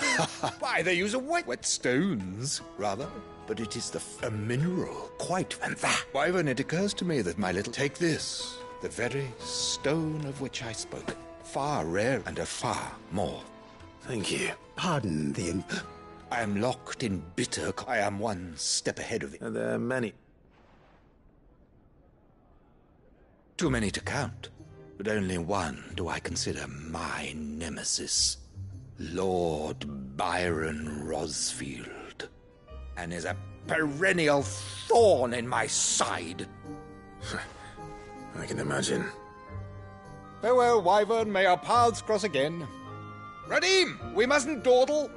Why, they use a wet stones, rather. But it is a mineral, quite. And that... Wyvern, it occurs to me that my little... Take this, the very stone of which I spoke. Far rare and a far more. Thank you. Pardon the... I am locked in bitter... I am one step ahead of it. And there are many. Too many to count. But only one do I consider my nemesis. Lord Byron Rosfield. And is a perennial thorn in my side. I can imagine. Farewell, Wyvern. May our paths cross again. Redeem! We mustn't dawdle.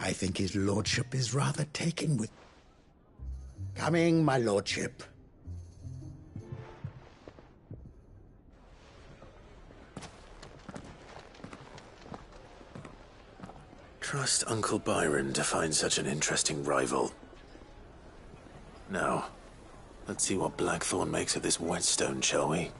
I think his lordship is rather taken with... Coming, my lordship. Trust Uncle Byron to find such an interesting rival. Now, let's see what Blackthorn makes of this whetstone, shall we?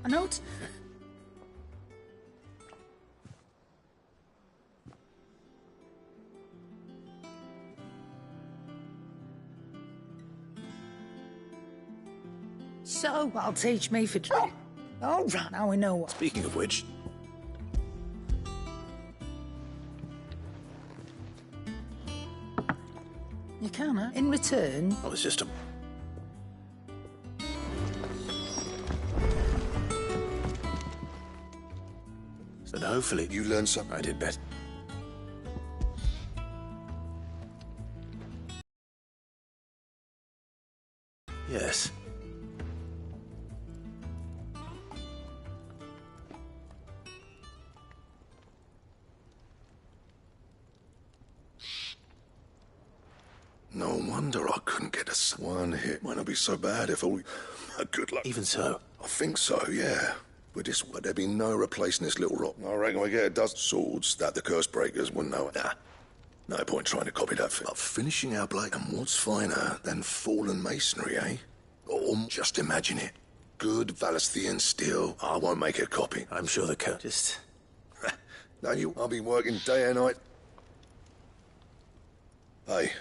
A note? So, that'll teach me for... All right, now we know what... Speaking of which... You can, huh? In return... Oh, it's just a... So hopefully... You learn something. I did better. Yes. No wonder I couldn't get a one hit. Might not be so bad if all... Good luck. Even so. I think so, yeah. With this, there'd be no replacing this little rock. I reckon we get a dozen swords that the curse breakers wouldn't know. Nah. No point trying to copy that thing. But finishing our blade, and what's finer than fallen masonry, eh? Or just imagine it. Good Valesthian steel. I won't make a copy. I'm sure the code just... No, I'll be working day and night. Hey,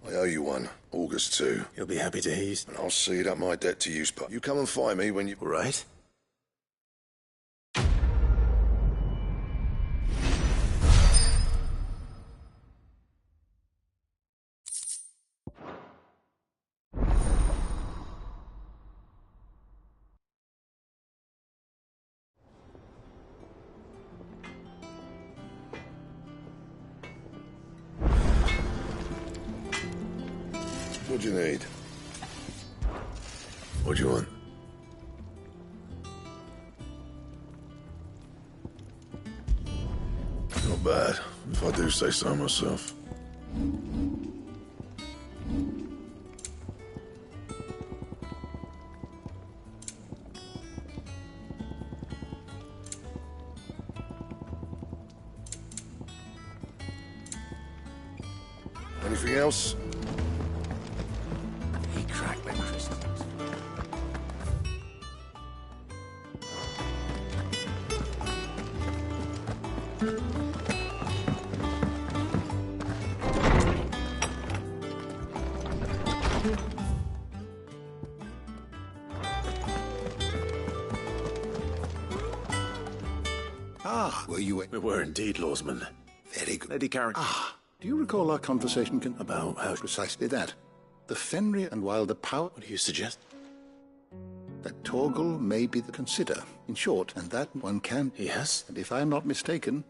I owe you one. August 2. You'll be happy to hear you... And I'll see that my debt to you, but you come and find me when you... All right. What do you need? What do you want? Not bad, if I do say so myself. Anything else? He cracked like crystals. Ah, were you... We were indeed, Lawsman. Very good. Lady Karen. Ah, do you recall our conversation about how... Precisely that. The Fenrir and while the power... What do you suggest? That Torgal may be the consider, in short, and that one can... Yes? And if I'm not mistaken,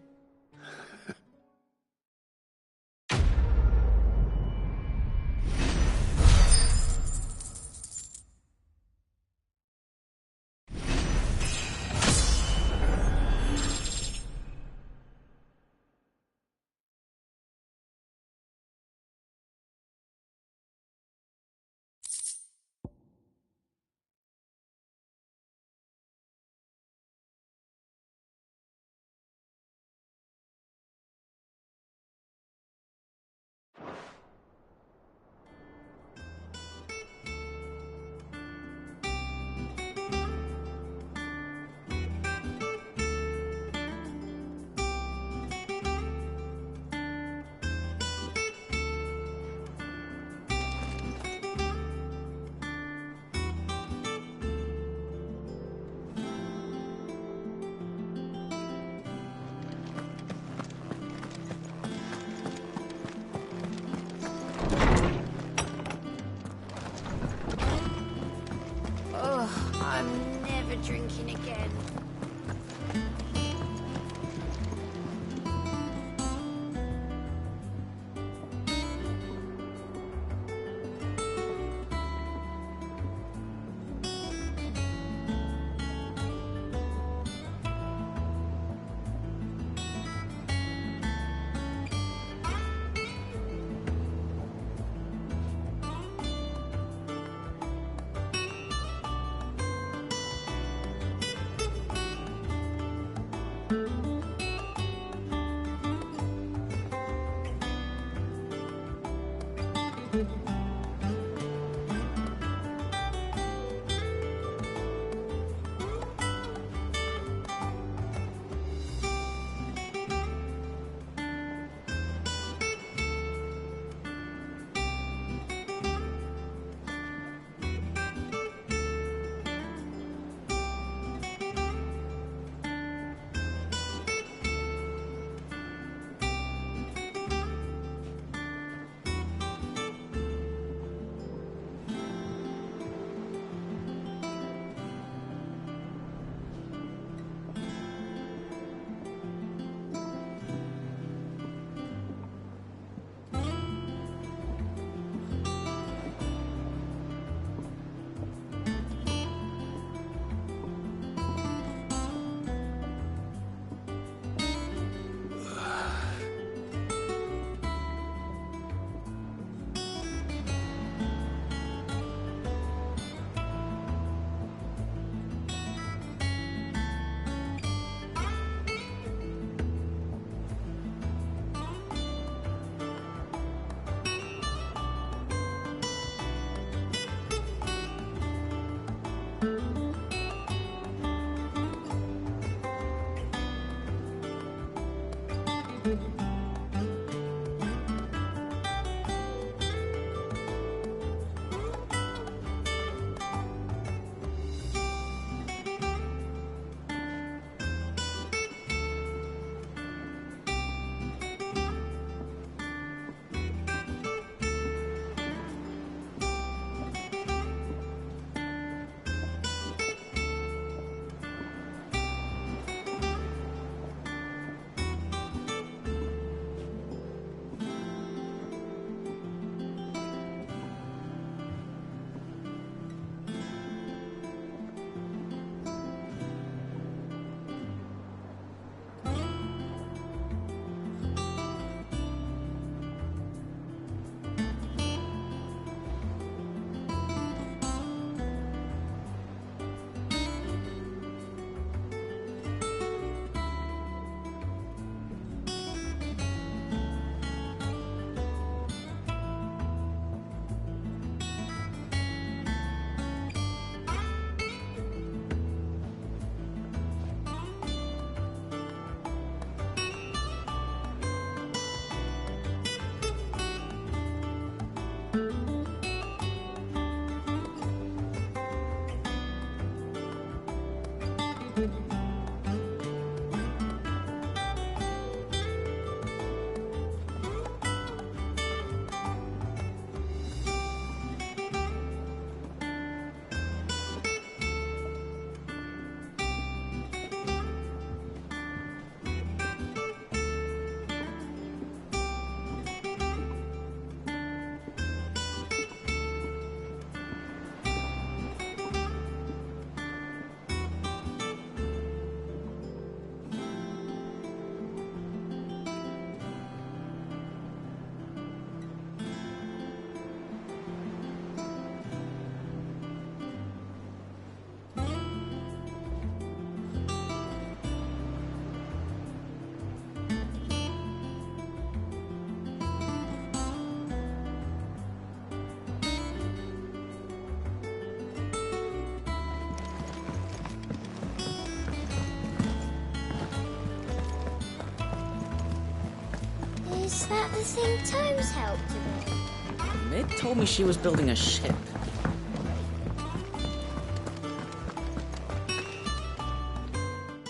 Is that the thing Tomes helped with? Mid told me she was building a ship.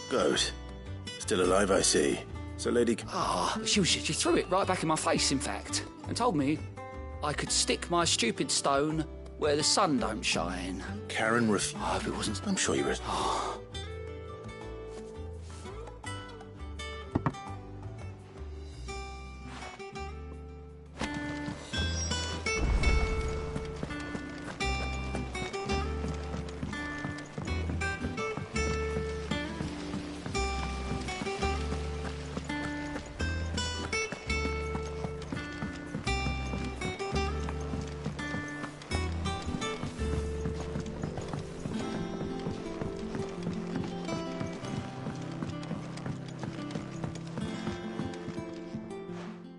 Good. Still alive, I see. So, Lady... She threw it right back in my face, in fact, and told me I could stick my stupid stone where the sun don't shine. Karen refused. Oh, if it wasn't... I'm sure you were...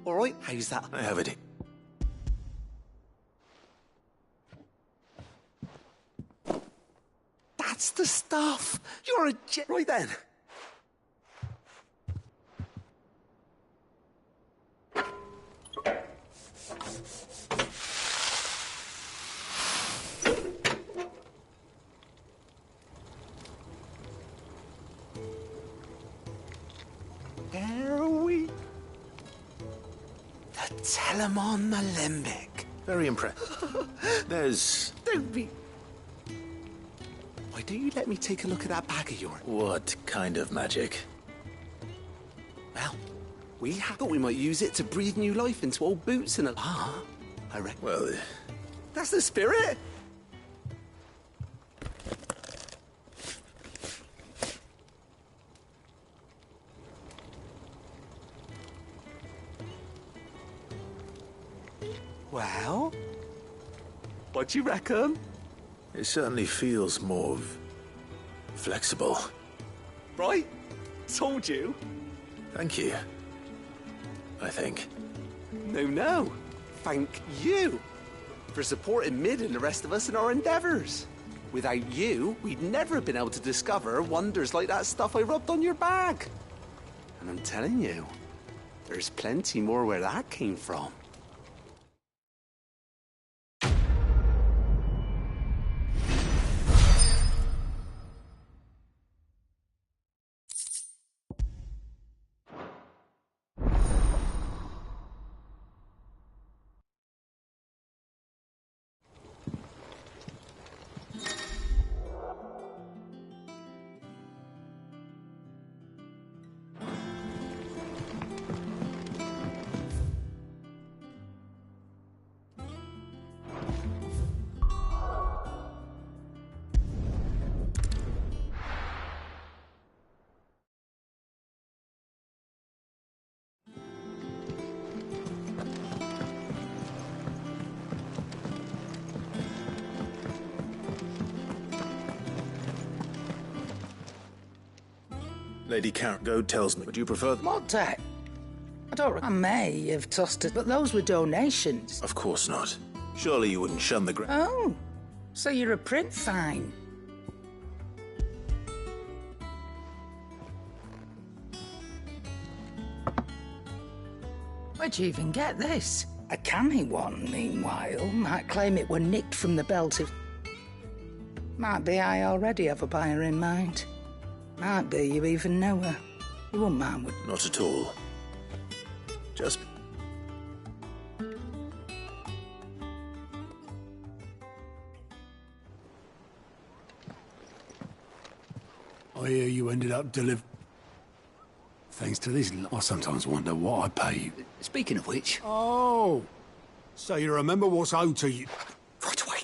All right, how's that? I have it. the stuff. You're a right then. There we... The Telemon Alembic. Very impressive. There's... Don't be... Why don't you let me take a look at that bag of yours? What kind of magic? Well, we thought we might use it to breathe new life into old boots and a... Ah, I reckon. Well... That's the spirit. Well, what do you reckon? It certainly feels more... flexible. Right? Told you. Thank you. I think. No. Thank you for supporting Mid and the rest of us in our endeavours. Without you, we'd never have been able to discover wonders like that stuff I rubbed on your bag. And I'm telling you, there's plenty more where that came from. Lady Cargo tells me. Would you prefer... What that? I may have tossed it, but those were donations. Of course not. Surely you wouldn't shun the ground. Oh, so you're a print fine. Where'd you even get this? A canny one, meanwhile, might claim it were nicked from the belt of... Might be I already have a buyer in mind. Might be you even know her. You wouldn't mind, would you? Not at all. Just... I hear you ended up Thanks to this, I sometimes wonder what I pay you. Speaking of which... Oh! So you remember what's owed to you? Right away.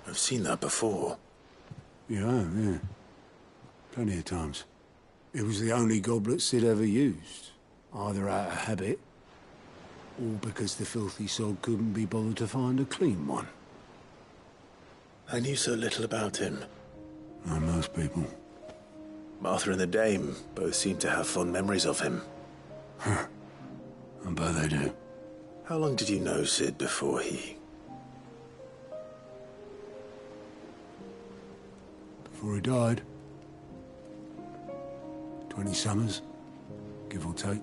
I've seen that before. Yeah. Plenty of times. It was the only goblet Sid ever used. Either out of habit, or because the filthy sod couldn't be bothered to find a clean one. I knew so little about him. Like most people. Martha and the Dame both seem to have fond memories of him. I bet they do. How long did you know Sid before he... Before he died? 20 summers, give or take.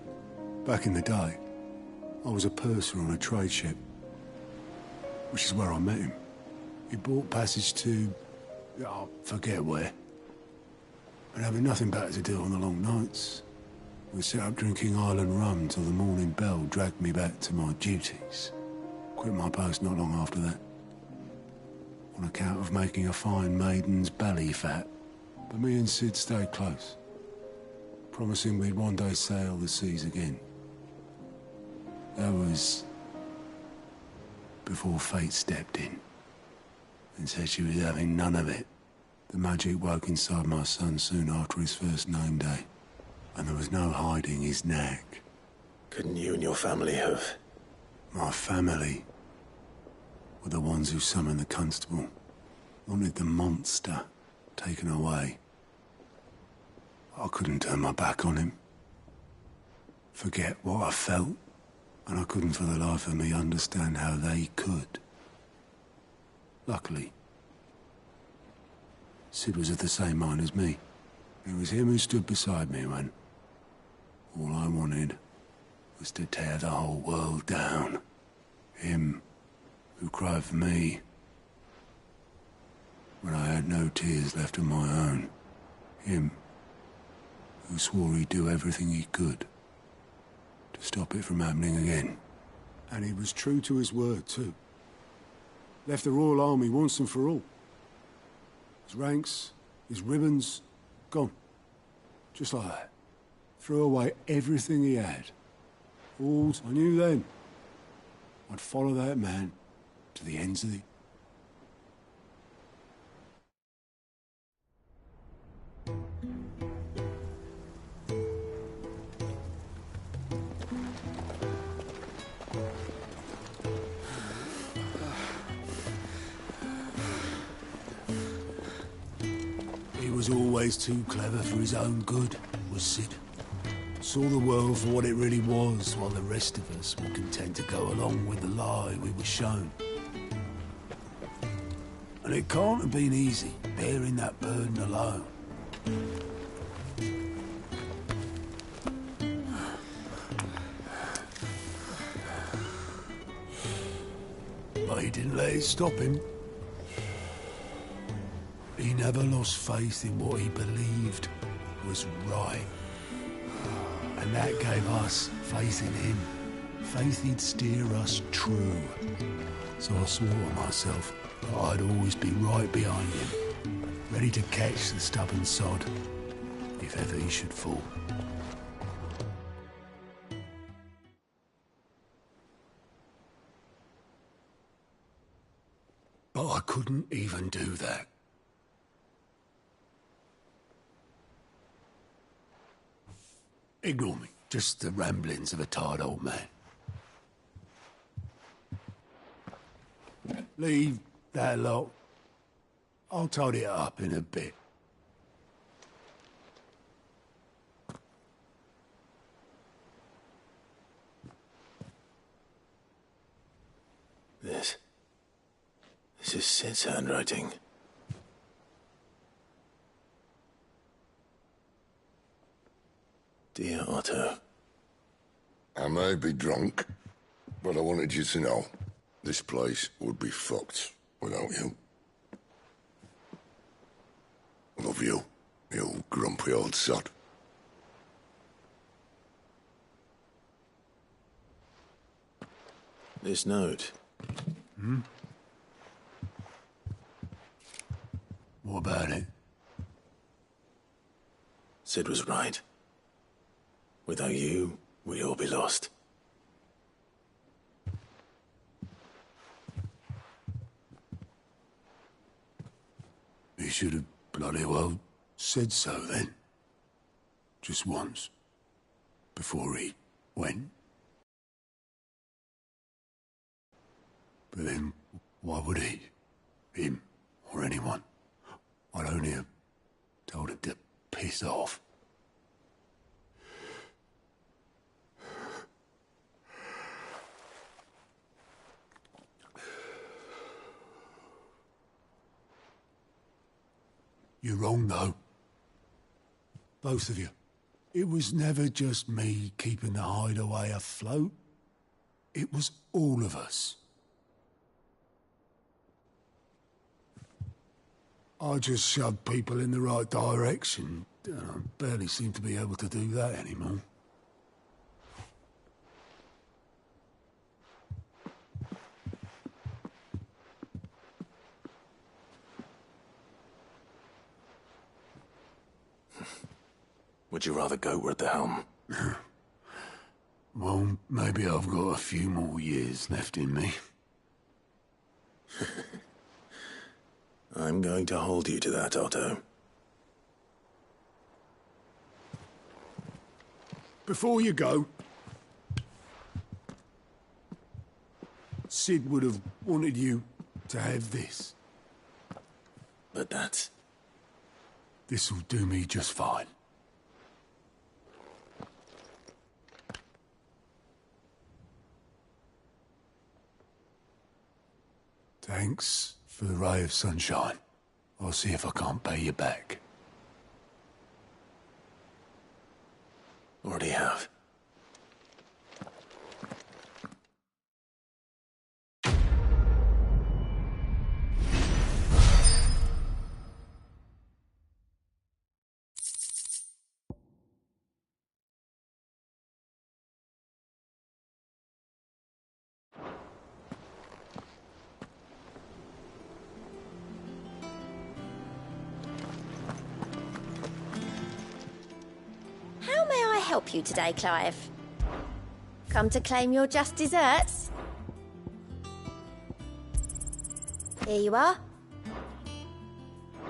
Back in the day, I was a purser on a trade ship, which is where I met him. He bought passage to... I forget where. But having nothing better to do on the long nights, we sat up drinking island rum till the morning bell dragged me back to my duties. Quit my post not long after that. On account of making a fine maiden's belly fat. But me and Sid stayed close, promising we'd one day sail the seas again. That was before fate stepped in and said she was having none of it. The magic woke inside my son soon after his first name day, and there was no hiding his nag. Couldn't you and your family have... My family were the ones who summoned the constable, wanted the monster taken away. I couldn't turn my back on him. Forget what I felt And I couldn't for the life of me understand how they could. Luckily, Sid was of the same mind as me. It was him who stood beside me when all I wanted was to tear the whole world down. Him who cried for me when I had no tears left of my own. Him who swore he'd do everything he could to stop it from happening again. And he was true to his word, too. Left the Royal Army once and for all. His ranks, his ribbons, gone. Just like that. Threw away everything he had. All I knew then, I'd follow that man to the ends of the... He was always too clever for his own good, was Sid. Saw the world for what it really was, while the rest of us were content to go along with the lie we were shown. And it can't have been easy, bearing that burden alone. But he didn't let it stop him. He never lost faith in what he believed was right. And that gave us faith in him. Faith he'd steer us true. So I swore to myself that I'd always be right behind him, ready to catch the stubborn sod, if ever he should fall. But I couldn't even do that. Ignore me. Just the ramblings of a tired old man. Leave that lot. I'll tidy it up in a bit. This is Sid's handwriting. Dear Otto. I may be drunk, but I wanted you to know this place would be fucked without you. Love you, you grumpy old sod. This note. Hmm? What about it? Sid was right. Without you, we'd all be lost. He should have bloody well said so then. Just once. Before he went. But then, why would he? Him, or anyone? I'd only have told him to piss off. You're wrong, though. Both of you. It was never just me keeping the hideaway afloat. It was all of us. I just shoved people in the right direction. I barely seem to be able to do that anymore. Would you rather goat at the helm? Well, maybe I've got a few more years left in me. I'm going to hold you to that, Otto. Before you go, Sid would have wanted you to have this. But that's... This'll do me just fine. Thanks for the ray of sunshine. I'll see if I can't pay you back. Already have. How may I help you today, Clive? Come to claim your just desserts? Here you are.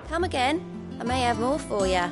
Come again. I may have more for you.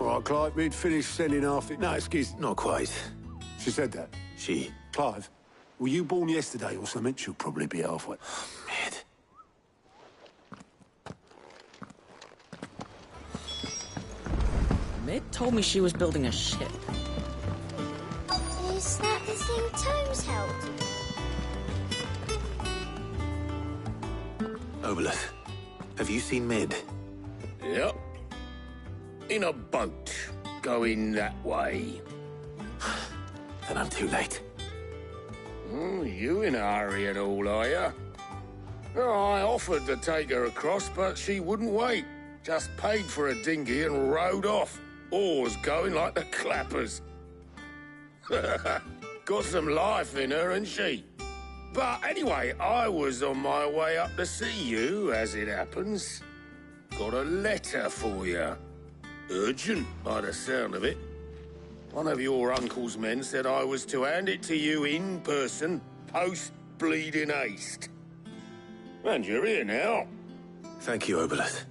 All right, Clive, we'd finished sending half it. No, excuse. Not quite. She said that. She. Clive, were you born yesterday or something? She'll probably be halfway. Mid. Mid told me she was building a ship. Is that the thing Tomes helped? Obolus, have you seen Mid? Yep. In a boat, going that way. Then I'm too late. Oh, you in a hurry at all, are you? Oh, I offered to take her across, but she wouldn't wait. Just paid for a dinghy and rowed off. Oars going like the clappers. Got some life in her, ain't she? But anyway, I was on my way up to see you, as it happens. Got a letter for you. Urgent, by the sound of it. One of your uncle's men said I was to hand it to you in person, post-bleeding haste. And you're here now. Thank you, Obolus.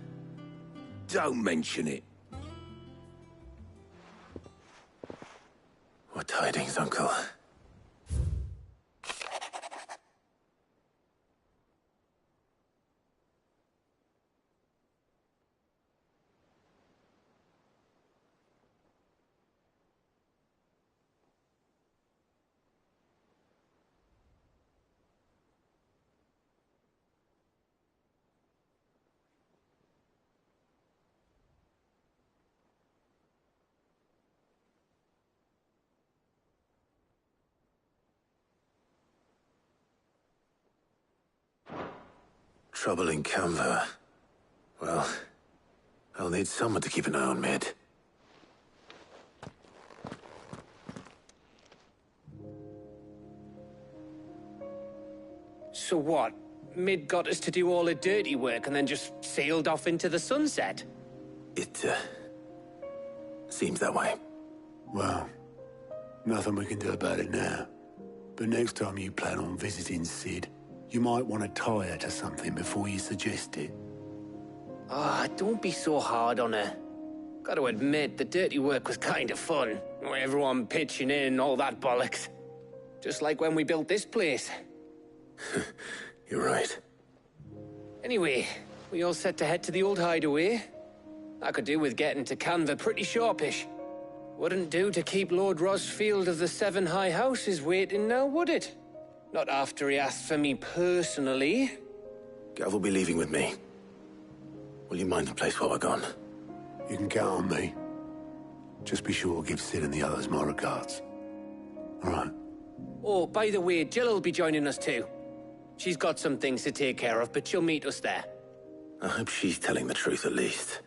Don't mention it. What tidings, Uncle? Trouble in Canva. Well, I'll need someone to keep an eye on Mid. So what? Mid got us to do all the dirty work and then just sailed off into the sunset? It, seems that way. Well, nothing we can do about it now. But next time you plan on visiting Sid, you might want to tie her to something before you suggest it. Ah, don't be so hard on her. Gotta admit, the dirty work was kind of fun. Everyone pitching in, all that bollocks. Just like when we built this place. You're right. Anyway, we all set to head to the old hideaway. I could do with getting to Canva pretty sharpish. Wouldn't do to keep Lord Rosfield of the Seven High Houses waiting now, would it? Not after he asked for me personally. Gav will be leaving with me. Will you mind the place while we're gone? You can count on me. Just be sure to give Sid and the others my regards. All right. Oh, by the way, Jill will be joining us too. She's got some things to take care of, but she'll meet us there. I hope she's telling the truth at least.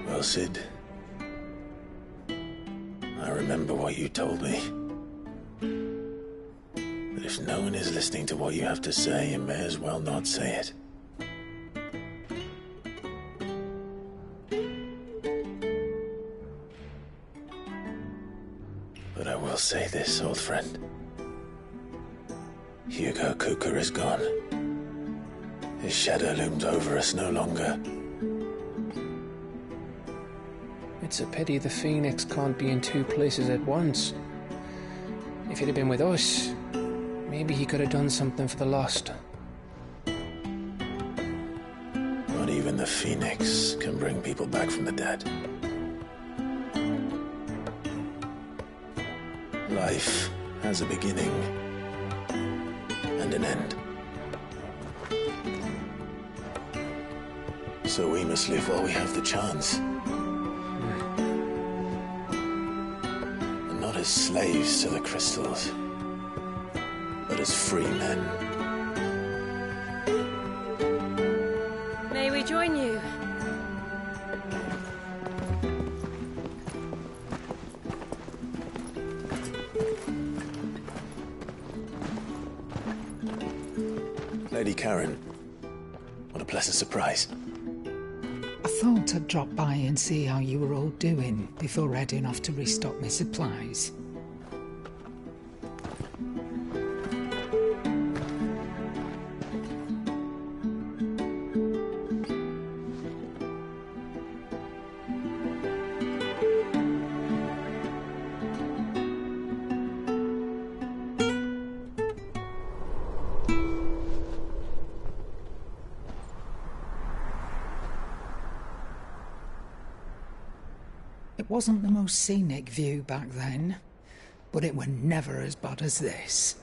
Well, Sid, I remember what you told me. That if no one is listening to what you have to say, you may as well not say it. But I will say this, old friend. Hugo Cooker is gone. His shadow looms over us no longer. It's a pity the Phoenix can't be in two places at once. If he'd have been with us, maybe he could have done something for the lost. Not even the Phoenix can bring people back from the dead. Life has a beginning and an end. So we must live while we have the chance. And not as slaves to the crystals, but as free men. May we join you? Lady Karen, what a pleasant surprise. I thought I'd drop by and see how you were all doing before heading off to restock my supplies. It wasn't the most scenic view back then, but it were never as bad as this.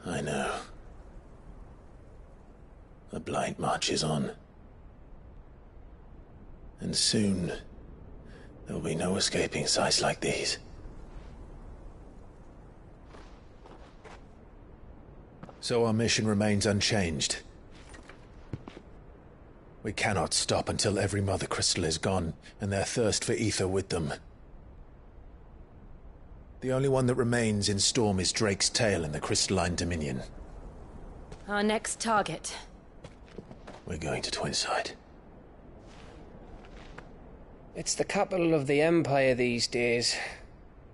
I know. The Blight marches on. And soon, there will be no escaping sights like these. So our mission remains unchanged. We cannot stop until every Mother Crystal is gone, and their thirst for ether with them. The only one that remains in Storm is Drake's Tail in the Crystalline Dominion. Our next target. We're going to Twinside. It's the capital of the Empire these days.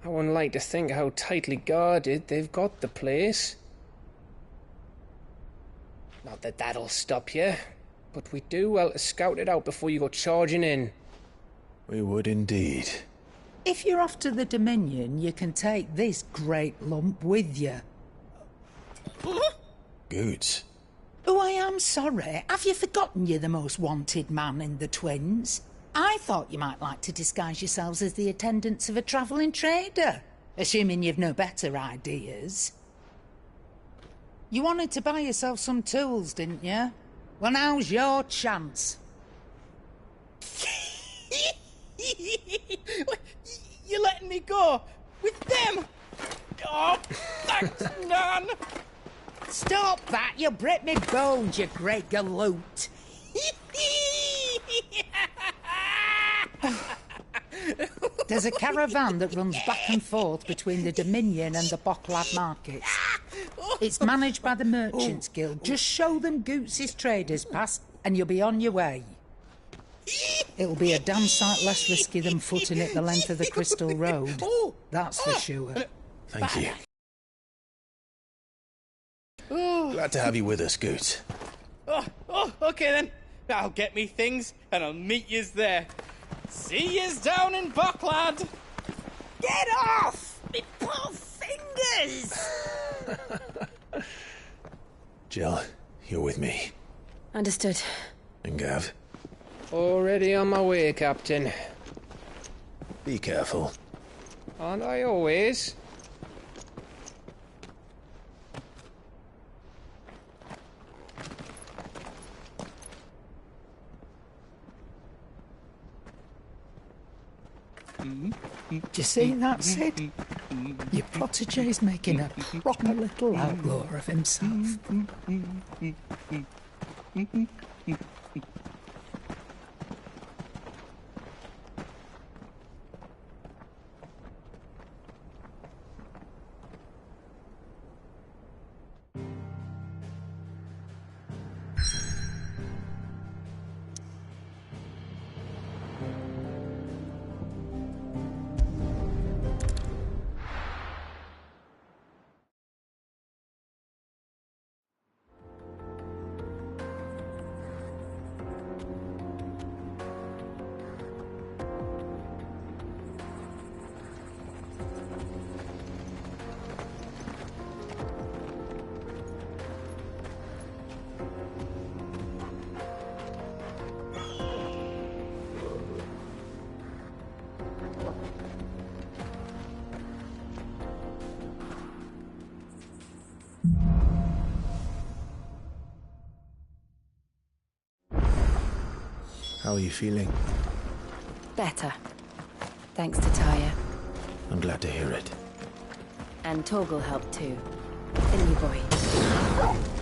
I wouldn't like to think how tightly guarded they've got the place. Not that that'll stop you. But we do well to scout it out before you go charging in. We would indeed. If you're off to the Dominion, you can take this great lump with you. Goods. Oh, I am sorry. Have you forgotten you're the most wanted man in the Twins? I thought you might like to disguise yourselves as the attendants of a travelling trader, assuming you've no better ideas. You wanted to buy yourself some tools, didn't you? Well, now's your chance. You're letting me go? With them? Oh, thanks, Nan! Stop that! You'll break me bones, you great galoot! There's a caravan that runs back and forth between the Dominion and the Bocklad markets. It's managed by the Merchants Guild. Just show them Goots's traders pass and you'll be on your way. It'll be a damn sight less risky than footing it the length of the Crystal Road. That's for sure. Thank you. Glad to have you with us, Goot. Okay then. I'll get me things and I'll meet yous there. See yous down in Bocklad. Get off! Me poor fingers! Jill, you're with me. Understood. And Gav? Already on my way, Captain. Be careful. Aren't I always? Do you see that, Sid? Your protege's making a proper little outlaw of himself. How are you feeling? Better. Thanks to Tyre. I'm glad to hear it. And Torgal helped too. Didn't you, boy?